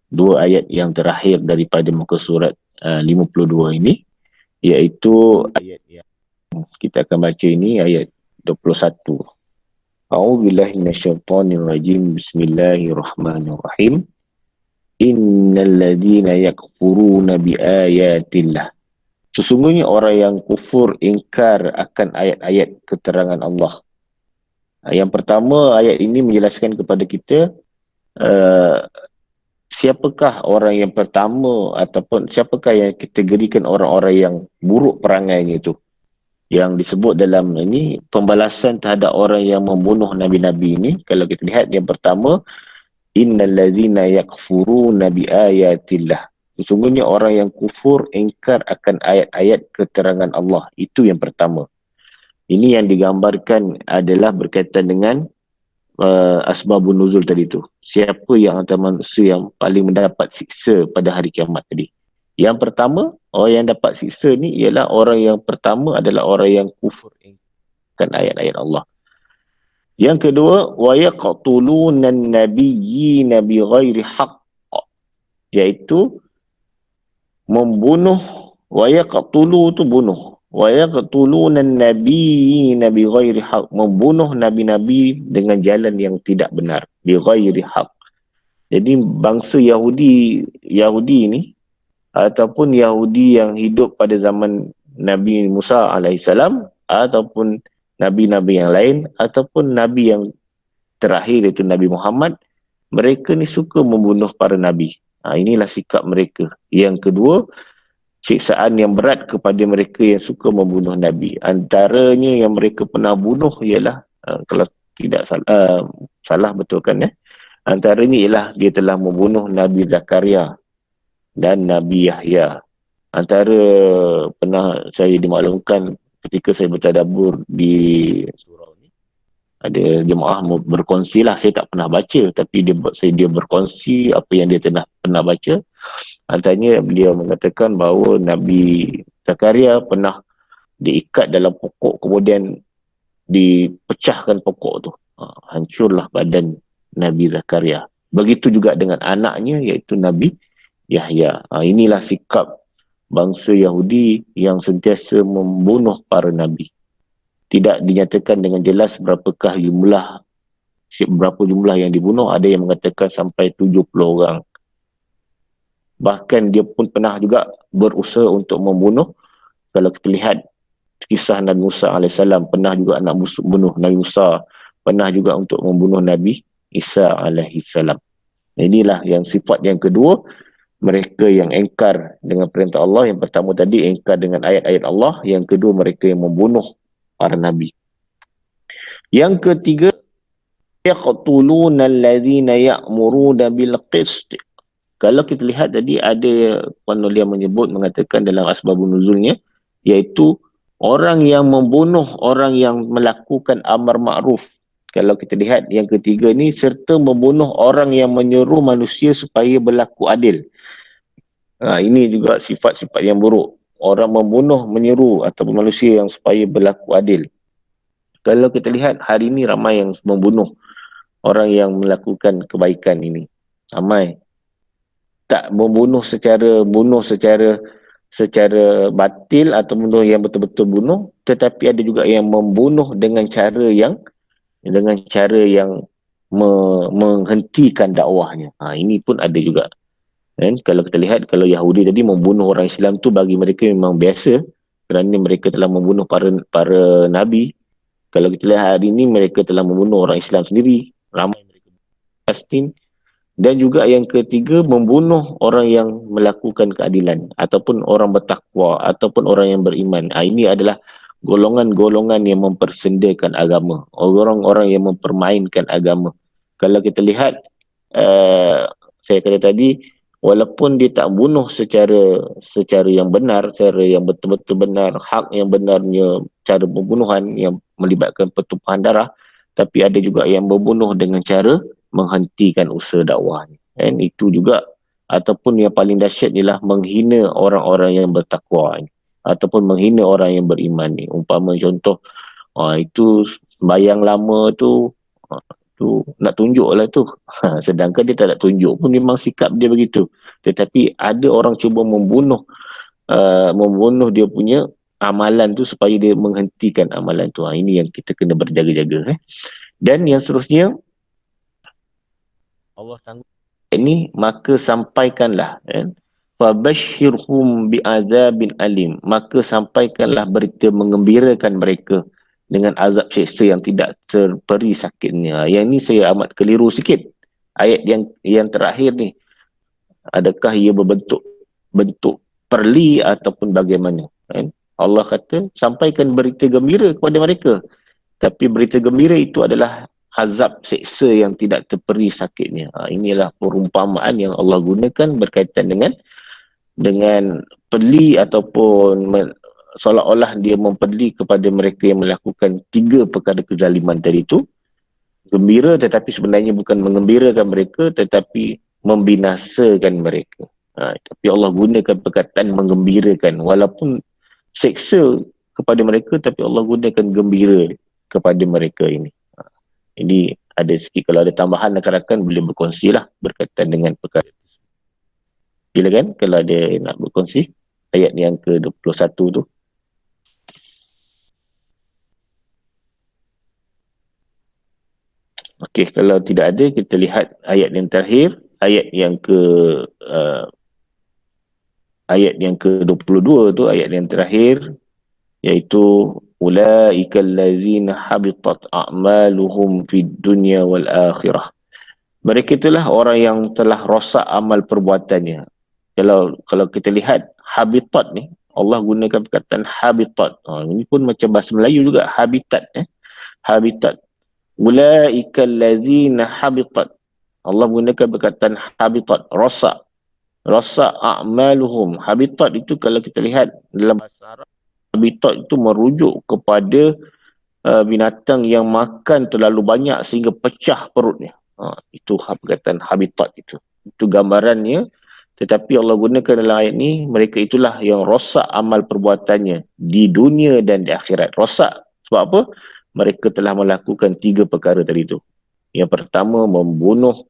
dua ayat yang terakhir daripada muka surat 52 ini, iaitu ayat yang Kita akan baca ini ayat 21. A'udzubillahi minasyaitonirrajim. Bismillahirrahmanirrahim. Innal ladzina yakfuruna biayatillah. Sesungguhnya orang yang kufur ingkar akan ayat-ayat keterangan Allah. Yang pertama, ayat ini menjelaskan kepada kita siapakah orang yang pertama ataupun siapakah yang kategorikan orang-orang yang buruk perangainya itu. Yang disebut dalam ini pembalasan terhadap orang yang membunuh nabi-nabi ini. Kalau kita lihat yang pertama, innal ladzina yakfuruna biayatillah. Sesungguhnya orang yang kufur ingkar akan ayat-ayat keterangan Allah. Itu yang pertama. Ini yang digambarkan adalah berkaitan dengan asbabun nuzul tadi tu. Siapa yang antara manusia yang paling mendapat siksa pada hari kiamat tadi. Yang pertama, orang yang dapat siksa ni ialah orang yang pertama adalah orang yang kufur kan ayat-ayat Allah. Yang kedua, wa yaqtuluna an-nabiyyina bighairi haqq, iaitu membunuh. Wa yaqtulu tu bunuh. Wa yaqtuluna an-nabiyyina bighairi haqq, membunuh nabi-nabi dengan jalan yang tidak benar, bighairi haqq. Jadi bangsa Yahudi ni ataupun Yahudi yang hidup pada zaman Nabi Musa alaihissalam ataupun nabi-nabi yang lain ataupun nabi yang terakhir iaitu Nabi Muhammad, mereka ni suka membunuh para nabi. Inilah sikap mereka. Yang kedua, siksaan yang berat kepada mereka yang suka membunuh nabi. Antaranya yang mereka pernah bunuh ialah kalau tidak salah betulkan ya. Antaranya ialah dia telah membunuh Nabi Zakaria dan Nabi Yahya. Antara pernah saya dimaklumkan ketika saya bertadabbur di surau ni, ada jemaah berkongsi lah, saya tak pernah baca tapi dia berkongsi apa yang dia pernah baca. Antaranya beliau mengatakan bahawa Nabi Zakaria pernah diikat dalam pokok, kemudian dipecahkan pokok tu, hancurlah badan Nabi Zakaria. Begitu juga dengan anaknya iaitu Nabi Yahya. Inilah sikap bangsa Yahudi yang sentiasa membunuh para nabi. Tidak dinyatakan dengan jelas berapa jumlah yang dibunuh. Ada yang mengatakan sampai 70 orang. Bahkan dia pun pernah juga berusaha untuk membunuh. Kalau kita lihat kisah Nabi Musa AS, pernah juga nak bunuh Nabi Musa, pernah juga untuk membunuh Nabi Isa AS. Inilah yang sifat yang kedua, mereka yang engkar dengan perintah Allah. Yang pertama tadi engkar dengan ayat-ayat Allah. Yang kedua, mereka yang membunuh para nabi. Yang ketiga, yaqtuluna allazina ya'muruna bil qist. Kalau kita lihat tadi ada penulis menyebut mengatakan dalam asbabun nuzulnya, iaitu orang yang membunuh orang yang melakukan amar ma'ruf. Kalau kita lihat yang ketiga ni, serta membunuh orang yang menyuruh manusia supaya berlaku adil. Ini juga sifat-sifat yang buruk. Orang membunuh, menyeru ataupun manusia yang supaya berlaku adil. Kalau kita lihat hari ini ramai yang membunuh orang yang melakukan kebaikan ini. Ramai. Tak membunuh secara batil atau membunuh yang betul-betul bunuh, tetapi ada juga yang membunuh dengan cara yang menghentikan dakwahnya. Ini pun ada juga. Dan kalau kita lihat, kalau Yahudi tadi membunuh orang Islam tu bagi mereka memang biasa kerana mereka telah membunuh para nabi. Kalau kita lihat hari ini, mereka telah membunuh orang Islam sendiri. Ramai mereka Palestin. Dan juga yang ketiga, membunuh orang yang melakukan keadilan ataupun orang bertakwa ataupun orang yang beriman. Ini adalah golongan-golongan yang mempersendakan agama, orang-orang yang mempermainkan agama. Kalau kita lihat, saya kata tadi, walaupun dia tak bunuh secara yang benar, cara yang betul-betul benar, hak yang benarnya, cara pembunuhan yang melibatkan pertumpahan darah, tapi ada juga yang membunuh dengan cara menghentikan usaha dakwah. Dan itu juga, ataupun yang paling dahsyat ialah menghina orang-orang yang bertakwa ni, ataupun menghina orang yang beriman ni. Umpama contoh, itu sembahyang lama tu nak tunjuk lah tu. Sedangkan dia tak nak tunjuk pun, memang sikap dia begitu. Tetapi ada orang cuba membunuh dia punya amalan tu supaya dia menghentikan amalan tu. Ini yang kita kena berjaga-jaga. Dan yang seterusnya, Allah tangguh ini, maka sampaikanlah, fabashshirhum bi'adzabin alim, maka sampaikanlah berita mengembirakan mereka dengan azab seksa yang tidak terperi sakitnya. Yang ni saya amat keliru sikit. Ayat yang terakhir ni, adakah ia berbentuk perli ataupun bagaimana? Allah kata sampaikan berita gembira kepada mereka, tapi berita gembira itu adalah azab seksa yang tidak terperi sakitnya. Inilah perumpamaan yang Allah gunakan berkaitan dengan peli ataupun seolah-olah dia mempeli kepada mereka yang melakukan 3 perkara kezaliman tadi itu. Gembira tetapi sebenarnya bukan mengembirakan mereka, tetapi membinasakan mereka. Tapi Allah gunakan perkataan menggembirakan, walaupun seksa kepada mereka, tapi Allah gunakan gembira kepada mereka ini. Jadi ada sikit, kalau ada tambahan rakan-rakan boleh berkongsi lah berkaitan dengan perkara itu. Silakan kalau ada nak berkongsi ayat yang ke-21 tu. Okey, kalau tidak ada, kita lihat ayat yang terakhir, ayat yang ke-22 tu, ayat yang terakhir, iaitu ulaika allazina habitat a'maluhum fid dunya wal akhirah. Mereka itulah orang yang telah rosak amal perbuatannya. Kalau kita lihat habitat ni, Allah gunakan perkataan habitat. Ini pun macam bahasa Melayu juga, habitat. Habitat. Ulaika allazina habitat. Allah gunakan perkataan habitat, rosak. Rosak a'maluhum. Habitat itu kalau kita lihat dalam bahasa Arab, habitat itu merujuk kepada binatang yang makan terlalu banyak sehingga pecah perutnya. Itu perkataan habitat itu. Itu gambarannya. Tetapi Allah gunakan dalam ayat ni, mereka itulah yang rosak amal perbuatannya di dunia dan di akhirat. Rosak sebab apa? Mereka telah melakukan 3 perkara tadi itu. Yang pertama, membunuh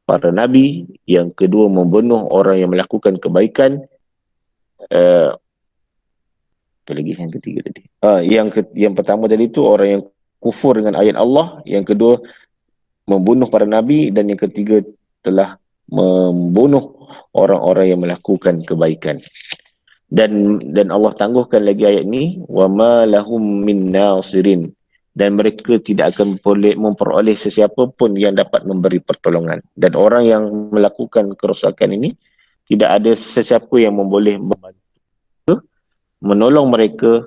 para nabi. Yang kedua, membunuh orang yang melakukan kebaikan. Apa lagi yang ketiga tadi? Yang pertama tadi itu orang yang kufur dengan ayat Allah. Yang kedua, membunuh para nabi. Dan yang ketiga, telah membunuh orang-orang yang melakukan kebaikan. Dan Allah tangguhkan lagi ayat ni, wa ma lahum min nasirin, dan mereka tidak akan memperoleh sesiapa pun yang dapat memberi pertolongan. Dan orang yang melakukan kerosakan ini, tidak ada sesiapa yang boleh membantu, menolong mereka,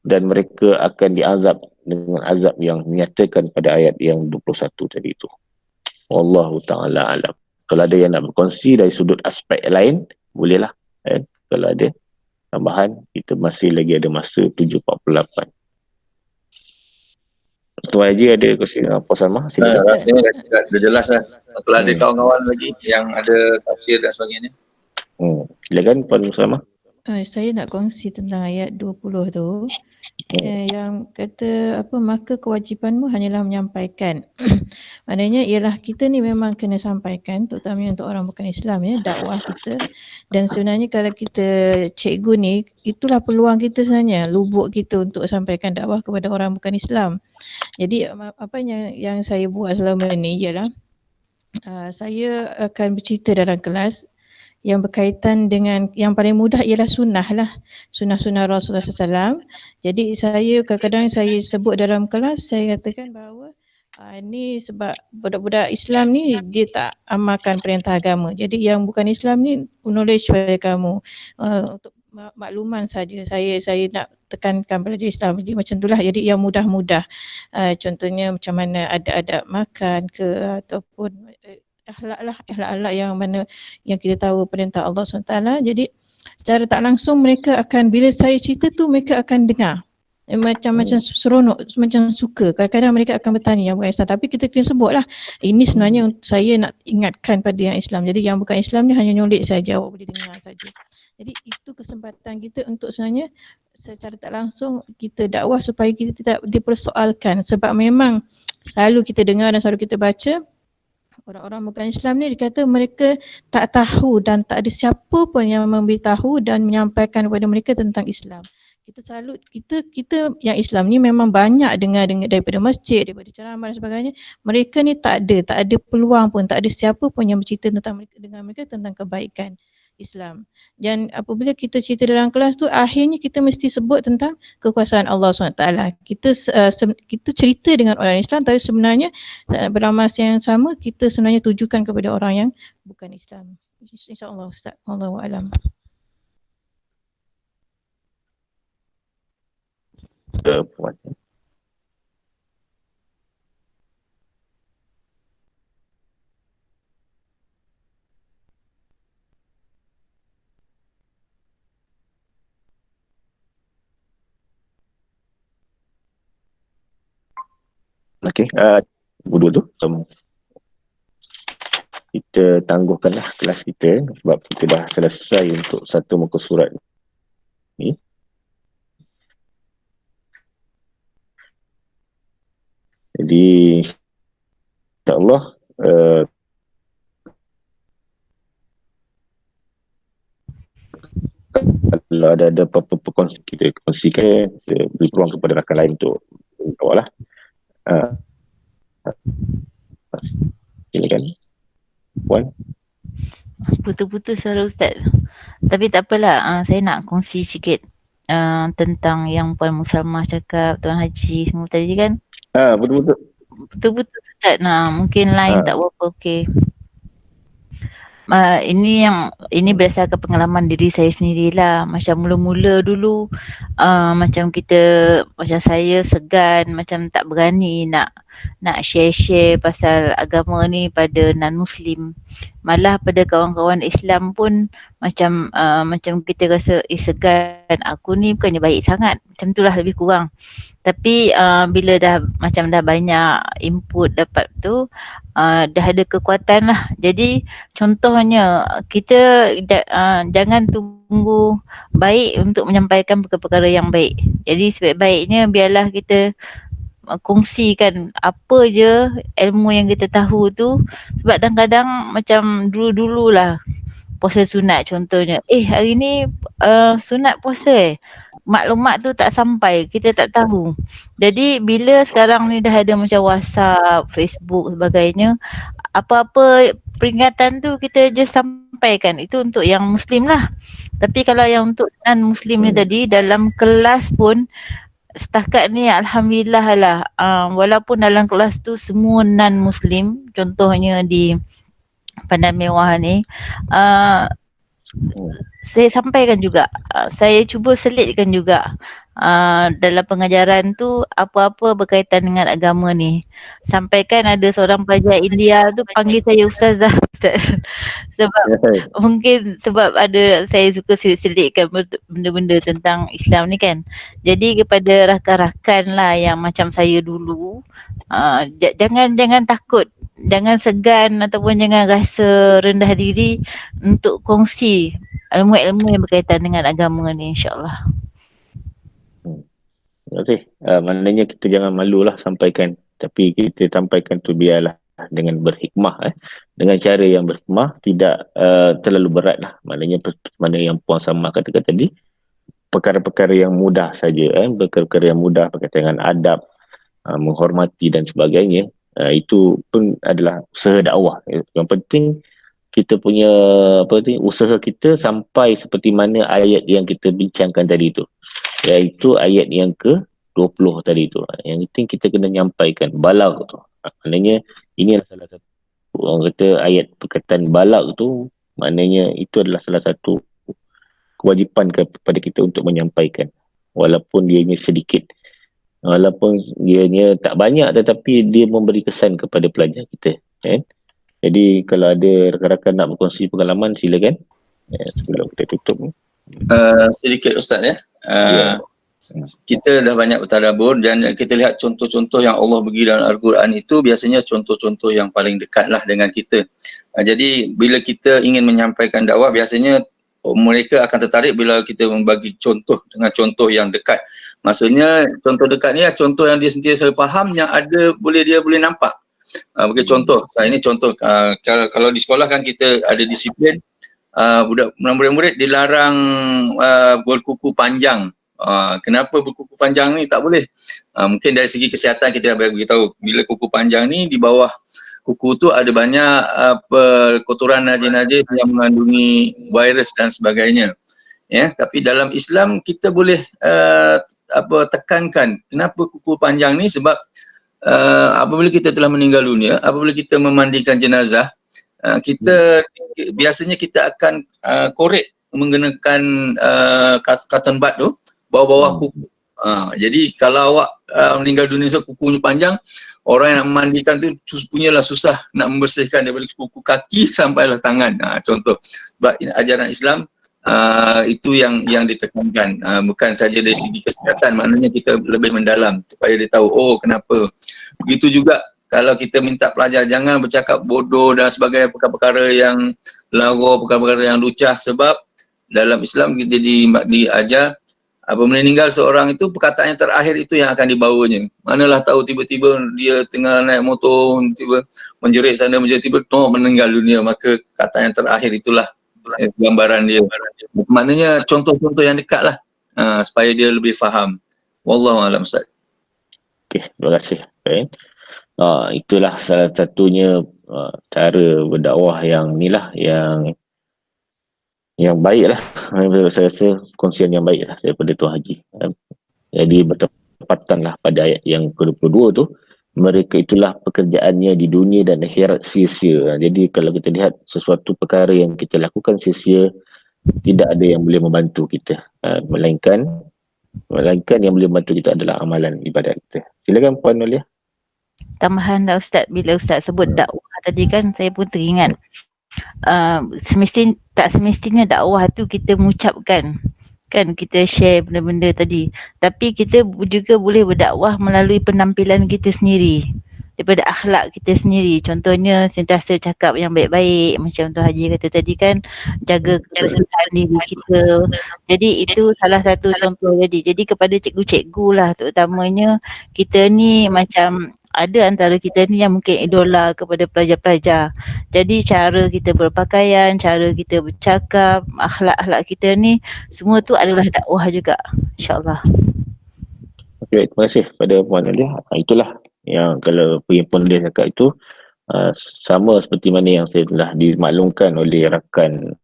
dan mereka akan diazab dengan azab yang menyatakan pada ayat yang 21 tadi itu. Wallahu ta'ala alam. Kalau ada yang nak berkongsi dari sudut aspek lain, bolehlah. Kalau ada tambahan, kita masih lagi ada masa 7.48. Tuan Haji ada kongsi apa sama? Rasanya dah jelas lah. Kalau ada kawan-kawan lagi yang ada tafsir dan sebagainya. Silakan Puan Muslimah. Saya nak kongsi tentang ayat 20 tu. Yang kata apa, maka kewajipanmu hanyalah menyampaikan. Maknanya ialah kita ni memang kena sampaikan, terutamanya untuk orang bukan Islam, dakwah kita. Dan sebenarnya kalau kita cikgu ni, itulah peluang kita sebenarnya, lubuk kita untuk sampaikan dakwah kepada orang bukan Islam. Jadi apa yang saya buat selama ni ialah saya akan bercerita dalam kelas yang berkaitan dengan yang paling mudah ialah sunnah lah. Sunnah-sunnah Rasulullah SAW. Jadi saya kadang-kadang saya sebut dalam kelas, saya katakan bahawa ni sebab budak-budak Islam ni dia tak amalkan perintah agama. Jadi yang bukan Islam ni knowledge pada kamu. Untuk makluman saja saya nak tekankan belajar Islam. Jadi macam itulah. Jadi yang mudah-mudah. Contohnya macam mana adab-adab makan ke, ataupun akhlak yang mana yang kita tahu perintah Allah SWT. Jadi secara tak langsung mereka akan, bila saya cerita tu mereka akan dengar. Macam seronok, macam suka. Kadang-kadang mereka akan bertanya yang bukan Islam. Tapi kita kena sebut lah. Ini sebenarnya saya nak ingatkan pada yang Islam. Jadi yang bukan Islam ni hanya knowledge saja, awak boleh dengar saja. Jadi itu kesempatan kita untuk sebenarnya secara tak langsung kita dakwah supaya kita tidak dipersoalkan. Sebab memang selalu kita dengar dan selalu kita baca, orang-orang bukan Islam ni dikata mereka tak tahu dan tak ada siapa pun yang memberitahu dan menyampaikan kepada mereka tentang Islam. Kita salut, kita yang Islam ni memang banyak dengar daripada masjid, daripada ceramah dan sebagainya. Mereka ni tak ada peluang pun, tak ada siapa pun yang bercerita tentang mereka, dengan mereka tentang kebaikan Islam. Dan apabila kita cerita dalam kelas tu, akhirnya kita mesti sebut tentang kekuasaan Allah SWT. Kita cerita dengan orang Islam, tapi sebenarnya dalam masa yang sama kita sebenarnya tujukan kepada orang yang bukan Islam. InsyaAllah Ustaz. Wallahualam. Puan. Okey, dua tu kita tangguhkanlah kelas kita sebab kita dah selesai untuk satu muka surat ni. Jadi insyaAllah kalau ada apa-apa perkongsi kita kongsikan, kita beri peluang kepada rakan lain untuk jawab lah. Silakan Puan. Putus-putus suara Ustaz. Tapi tak apalah, saya nak kongsi sikit tentang yang Puan Musalmah cakap, Tuan Haji semua tadi kan. Betul-betul. Betul-betul Ustaz. Nah, mungkin lain tak berapa okey. Ini berdasarkan pengalaman diri saya sendirilah. Macam mula-mula dulu macam saya segan, macam tak berani nak share pasal agama ni pada non-Muslim. Malah pada kawan-kawan Islam pun macam kita rasa segan, aku ni bukannya baik sangat. Macam itulah lebih kurang. Tapi bila dah banyak input dapat tu, dah ada kekuatan lah. Jadi contohnya kita jangan tunggu baik untuk menyampaikan perkara-perkara yang baik. Jadi sebaik-baiknya biarlah kita kongsikan apa je ilmu yang kita tahu tu. Sebab kadang-kadang macam dulu-dulu lah puasa sunat contohnya. Hari ni sunat puasa maklumat tu tak sampai, kita tak tahu. Jadi bila sekarang ni dah ada macam WhatsApp, Facebook sebagainya, apa-apa peringatan tu kita je sampaikan. Itu untuk yang Muslim lah. Tapi kalau yang untuk non-Muslim ni tadi, dalam kelas pun setakat ni alhamdulillah lah, walaupun dalam kelas tu semua non-Muslim, contohnya di Pandan Mewah ni, saya sampaikan juga, saya cuba selitkan juga dalam pengajaran tu apa-apa berkaitan dengan agama ni. Sampaikan ada seorang pelajar India tu panggil saya Ustazah Ustaz. Sebab mungkin sebab ada saya suka selitkan benda-benda tentang Islam ni kan. Jadi kepada rakan-rakan lah yang macam saya dulu, jangan takut, jangan segan ataupun jangan rasa rendah diri untuk kongsi ilmu-ilmu yang berkaitan dengan agama ni, insyaAllah. Okey, maknanya kita jangan malulah sampaikan, tapi kita sampaikan tu biarlah dengan berhikmah, dengan cara yang berhikmah, tidak terlalu berat lah. Maknanya mana yang Puan Sama katakan tadi, perkara-perkara yang mudah saja, perkara-perkara yang mudah berkaitan dengan adab, menghormati dan sebagainya, itu pun adalah usaha dakwah. Yang penting kita punya usaha kita sampai seperti mana ayat yang kita bincangkan tadi tu, iaitu ayat yang ke-20 tadi tu. Yang penting kita kena nyampaikan balag tu. Maknanya ini adalah salah satu, orang kata ayat perkataan balag tu, maknanya itu adalah salah satu kewajipan kepada kita untuk menyampaikan, walaupun dianya sedikit, walaupun dianya tak banyak, tetapi dia memberi kesan kepada pelajar kita, kan? Jadi kalau ada rakan-rakan nak berkongsi pengalaman, silakan sebelum kita tutup. Sedikit Ustaz ya. Kita dah banyak bertadabbur dan kita lihat contoh-contoh yang Allah bagi dalam Al-Quran itu biasanya contoh-contoh yang paling dekat lah dengan kita. Jadi bila kita ingin menyampaikan dakwah, biasanya mereka akan tertarik bila kita membagi contoh dengan contoh yang dekat. Maksudnya contoh dekat ni contoh yang dia sentiasa faham, yang ada dia boleh nampak. Bagi contoh, ini contoh, kalau di sekolah kan kita ada disiplin, murid-murid dilarang berkuku panjang Kenapa berkuku panjang ni tak boleh? Mungkin dari segi kesihatan kita dah beritahu, bila kuku panjang ni di bawah kuku tu ada banyak kotoran najis-najis yang mengandungi virus dan sebagainya. Ya, tapi dalam Islam kita boleh tekankan kenapa kuku panjang ni, sebab apabila kita telah meninggal dunia, apabila kita memandikan jenazah, kita biasanya kita akan korek menggunakan cotton bud tu bawah-bawah kuku. Jadi kalau awak meninggal dunia so kukunya panjang, orang yang nak memandikan tu punyalah susah nak membersihkan daripada kuku kaki sampailah tangan. Contoh, sebab ajaran Islam itu yang ditekankan, bukan saja dari segi kesihatan, maknanya kita lebih mendalam supaya dia tahu kenapa. Begitu juga kalau kita minta pelajar jangan bercakap bodoh dan sebagainya, perkara-perkara yang lara, perkara-perkara yang lucah, sebab dalam Islam kita diajar apabila meninggal seorang itu, perkataan yang terakhir itu yang akan dibawanya. Manalah tahu tiba-tiba dia tengah naik motor, tiba menjerit sana menjerit, tiba meninggal dunia, maka kata yang terakhir itulah gambaran dia. Maknanya contoh-contoh yang dekat lah, supaya dia lebih faham. Wallahualam, Ustaz. Okey, terima kasih. Okay. Itulah salah satunya cara berdakwah yang ni lah, yang baik lah. Saya rasa kongsian yang baik lah daripada Tuan Haji. Jadi bertepatan lah pada ayat yang ke-22 tu, mereka itulah pekerjaannya di dunia dan akhirat sia-sia. Jadi kalau kita lihat sesuatu perkara yang kita lakukan sia-sia, tidak ada yang boleh membantu kita, melainkan yang boleh membantu kita adalah amalan ibadat kita. Silakan Puan Nolia. Tambahan dah Ustaz, bila Ustaz sebut dakwah tadi kan, saya pun teringat tak semestinya dakwah tu kita mengucapkan kan, kita share benda-benda tadi, tapi kita juga boleh berdakwah melalui penampilan kita sendiri, daripada akhlak kita sendiri. Contohnya sentiasa cakap yang baik-baik, macam Tuan Haji kata tadi kan, jaga kebersihan diri kita. Jadi itu salah satu contoh. Jadi kepada cikgu-cikgu lah terutamanya, kita ni macam ada antara kita ni yang mungkin idola kepada pelajar-pelajar. Jadi cara kita berpakaian, cara kita bercakap, akhlak-akhlak kita ni, semua tu adalah dakwah juga, insyaAllah. Okey, terima kasih pada Puan Nolia. Itulah yang kalau Puan Nolia cakap itu, sama seperti mana yang saya telah dimaklumkan oleh rakan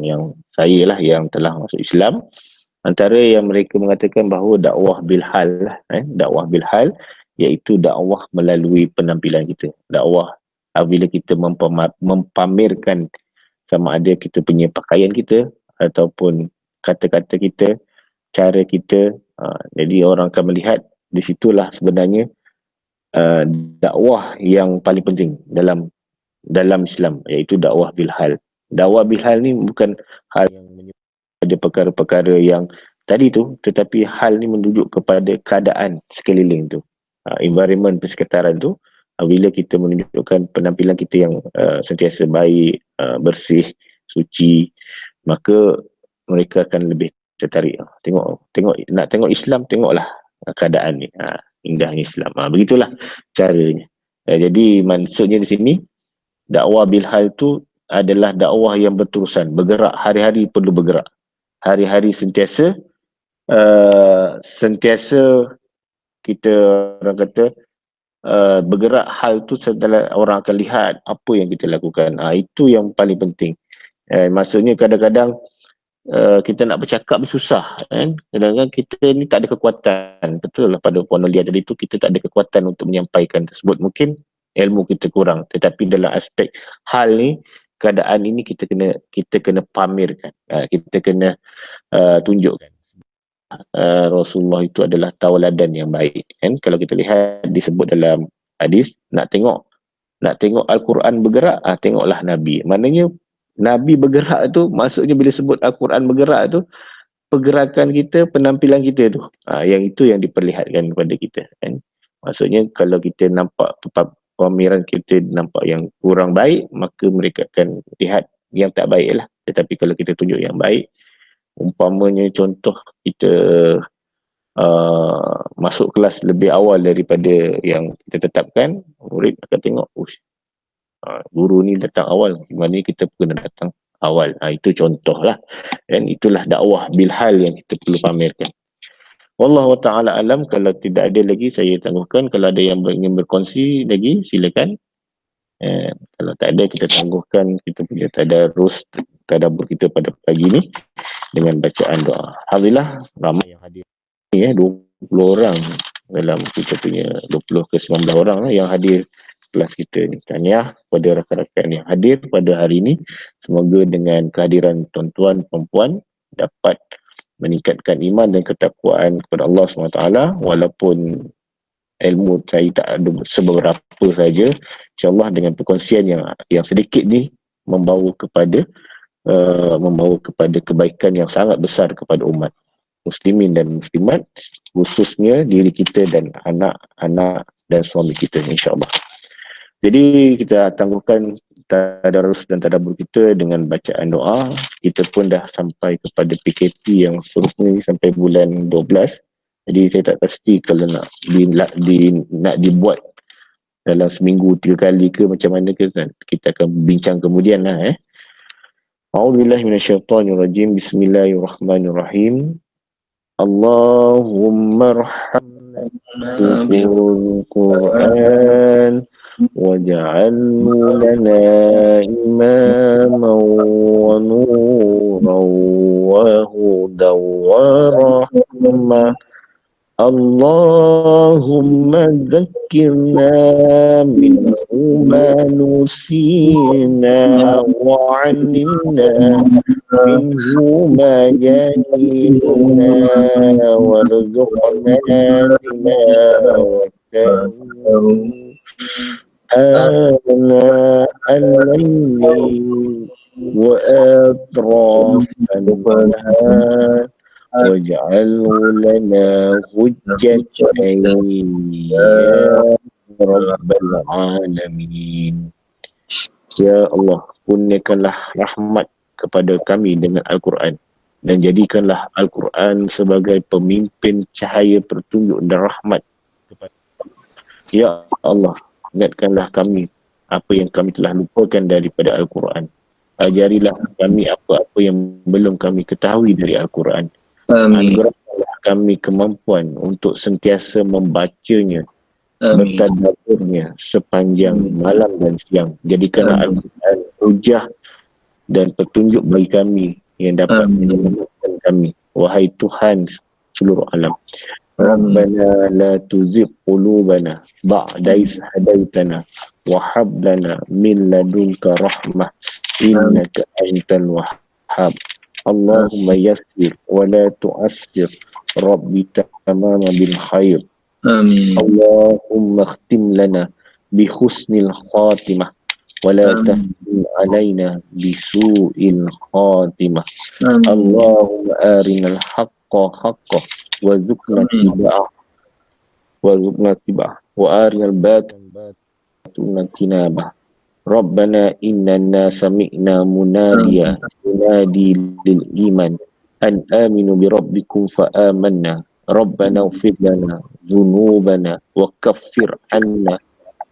yang saya lah yang telah masuk Islam. Antara yang mereka mengatakan bahawa dakwah bilhal lah, dakwah bilhal iaitu dakwah melalui penampilan kita. Dakwah bila kita mempamerkan sama ada kita punya pakaian kita ataupun kata-kata kita, cara kita. Jadi orang akan melihat di situlah sebenarnya dakwah yang paling penting dalam Islam, iaitu dakwah bilhal. Dakwah bilhal ni bukan hal yang ada perkara-perkara yang tadi tu, tetapi hal ni menunjuk kepada keadaan sekeliling tu, environment, persekitaran tu. Bila kita menunjukkan penampilan kita yang sentiasa baik, bersih, suci, maka mereka akan lebih tertarik. Tengok nak tengok Islam, tengoklah keadaan ni, indahnya Islam. Begitulah caranya. Jadi maksudnya di sini dakwah bilhal tu adalah dakwah yang berterusan, bergerak, hari-hari perlu bergerak, hari-hari sentiasa kita orang kata bergerak. Hal tu setelah orang akan lihat apa yang kita lakukan. Itu yang paling penting. Maksudnya kadang-kadang kita nak bercakap ni susah kan. Kadang-kadang kita ni tak ada kekuatan. Betul lah pada Puan Nolia tadi tu, kita tak ada kekuatan untuk menyampaikan tersebut. Mungkin ilmu kita kurang, tetapi dalam aspek hal ni, keadaan ini kita kena pamerkan, kita kena tunjukkan. Rasulullah itu adalah tauladan yang baik kan. Kalau kita lihat disebut dalam hadis, nak tengok Al-Quran bergerak, tengoklah Nabi. Maknanya Nabi bergerak tu, maksudnya bila sebut Al-Quran bergerak tu, pergerakan kita, penampilan kita tu, yang itu yang diperlihatkan kepada kita kan. Maksudnya kalau kita nampak pameran kita nampak yang kurang baik, maka mereka akan lihat yang tak baik lah. Tetapi kalau kita tunjuk yang baik, umpamanya contoh kita masuk kelas lebih awal daripada yang kita tetapkan, murid akan tengok, guru ni datang awal, gimana kita kena datang awal. Itu contoh lah. Dan itulah dakwah bilhal yang kita perlu pamerkan. Wallahu ta'ala alam. Kalau tidak ada lagi saya tangguhkan. Kalau ada yang ingin berkongsi lagi silakan. Kalau tak ada kita tangguhkan kita punya tadabbur kita pada pagi ni dengan bacaan doa. Alhamdulillah ramai yang hadir ni 20 orang dalam kita punya 20 ke 19 orang lah yang hadir kelas kita ni. Tahniah kepada rakan-rakan yang hadir pada hari ini. Semoga dengan kehadiran tuan-tuan perempuan dapat meningkatkan iman dan ketakwaan kepada Allah SWT, walaupun ilmu saya tak ada seberapa saja. InsyaAllah dengan perkongsian yang sedikit ni membawa kepada kebaikan yang sangat besar kepada umat muslimin dan muslimat, khususnya diri kita dan anak-anak dan suami kita, insyaAllah. Jadi kita tangguhkan tadarus dan tadabbur kita dengan bacaan doa. Kita pun dah sampai kepada PKP yang seterusnya sampai bulan 12. Jadi saya tak pasti kalau nak dibuat dalam seminggu 3 kali ke macam mana ke, kan kita akan bincang kemudian lah. A'udzubillahi minasyaitonirrajim. Bismillahirrahmanirrahim. Allahumma arhamna bil Qur'an waj'alhu lana imaman wa nuran wa hudan wa rahmah. Allahumma dhakkirna minhu ma nusina wa 'allimna minhu ma jahilna warzuqna tilawatahu ana al-layli wa atrafan nahar waj'alhu lana hujjatan ya rabbal alamin. Ya Allah, kurniakanlah rahmat kepada kami dengan Al-Quran dan jadikanlah Al-Quran sebagai pemimpin cahaya petunjuk dan rahmat kepada kami. Ya Allah, ingatkanlah kami apa yang kami telah lupakan daripada Al-Quran. Ajarilah kami apa-apa yang belum kami ketahui dari Al-Quran. Anugerahkanlah kami kemampuan untuk sentiasa membacanya, bertadabburnya sepanjang malam dan siang. Jadikanlah Al-Quran hujah dan petunjuk bagi kami yang dapat menyelamatkan kami. Wahai Tuhan seluruh alam. Rabbana la tuzigh qulubana ba'da idh hadaitana wa hab lana min ladunka rahmah innaka antal wahhab. Allahumma yassir wa la tu'assir Rabbi tamama bil khair. Amin. Allahumma khtim lana bi husnil khatimah wa la taftin alaina bi su'il khatimah. Allahumma arinal haqqa haqqah wa zukna tiba'ah wa arinal batila tinabah. Rabbana innana sami'na munadiya yunadi lil iman an aminu bi rabbikum fa amanna. Rabbana ighfir lana dhunubana wa kaffir anna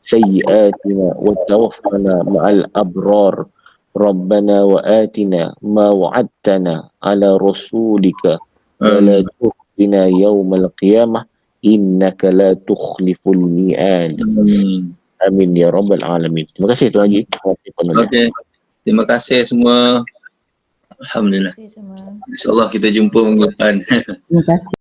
sayyi'atina wa tawaffana ma'al abrar. Rabbana wa atina ma wa'adtana ala rasulika wa la tukhzina yawmal qiyamah innaka la tukhliful mi'ad. Amin ya rabbal alamin. Terima kasih Tuan Haji. Okey. Terima kasih semua. Alhamdulillah. InsyaAllah kita jumpa minggu depan. Terima kasih.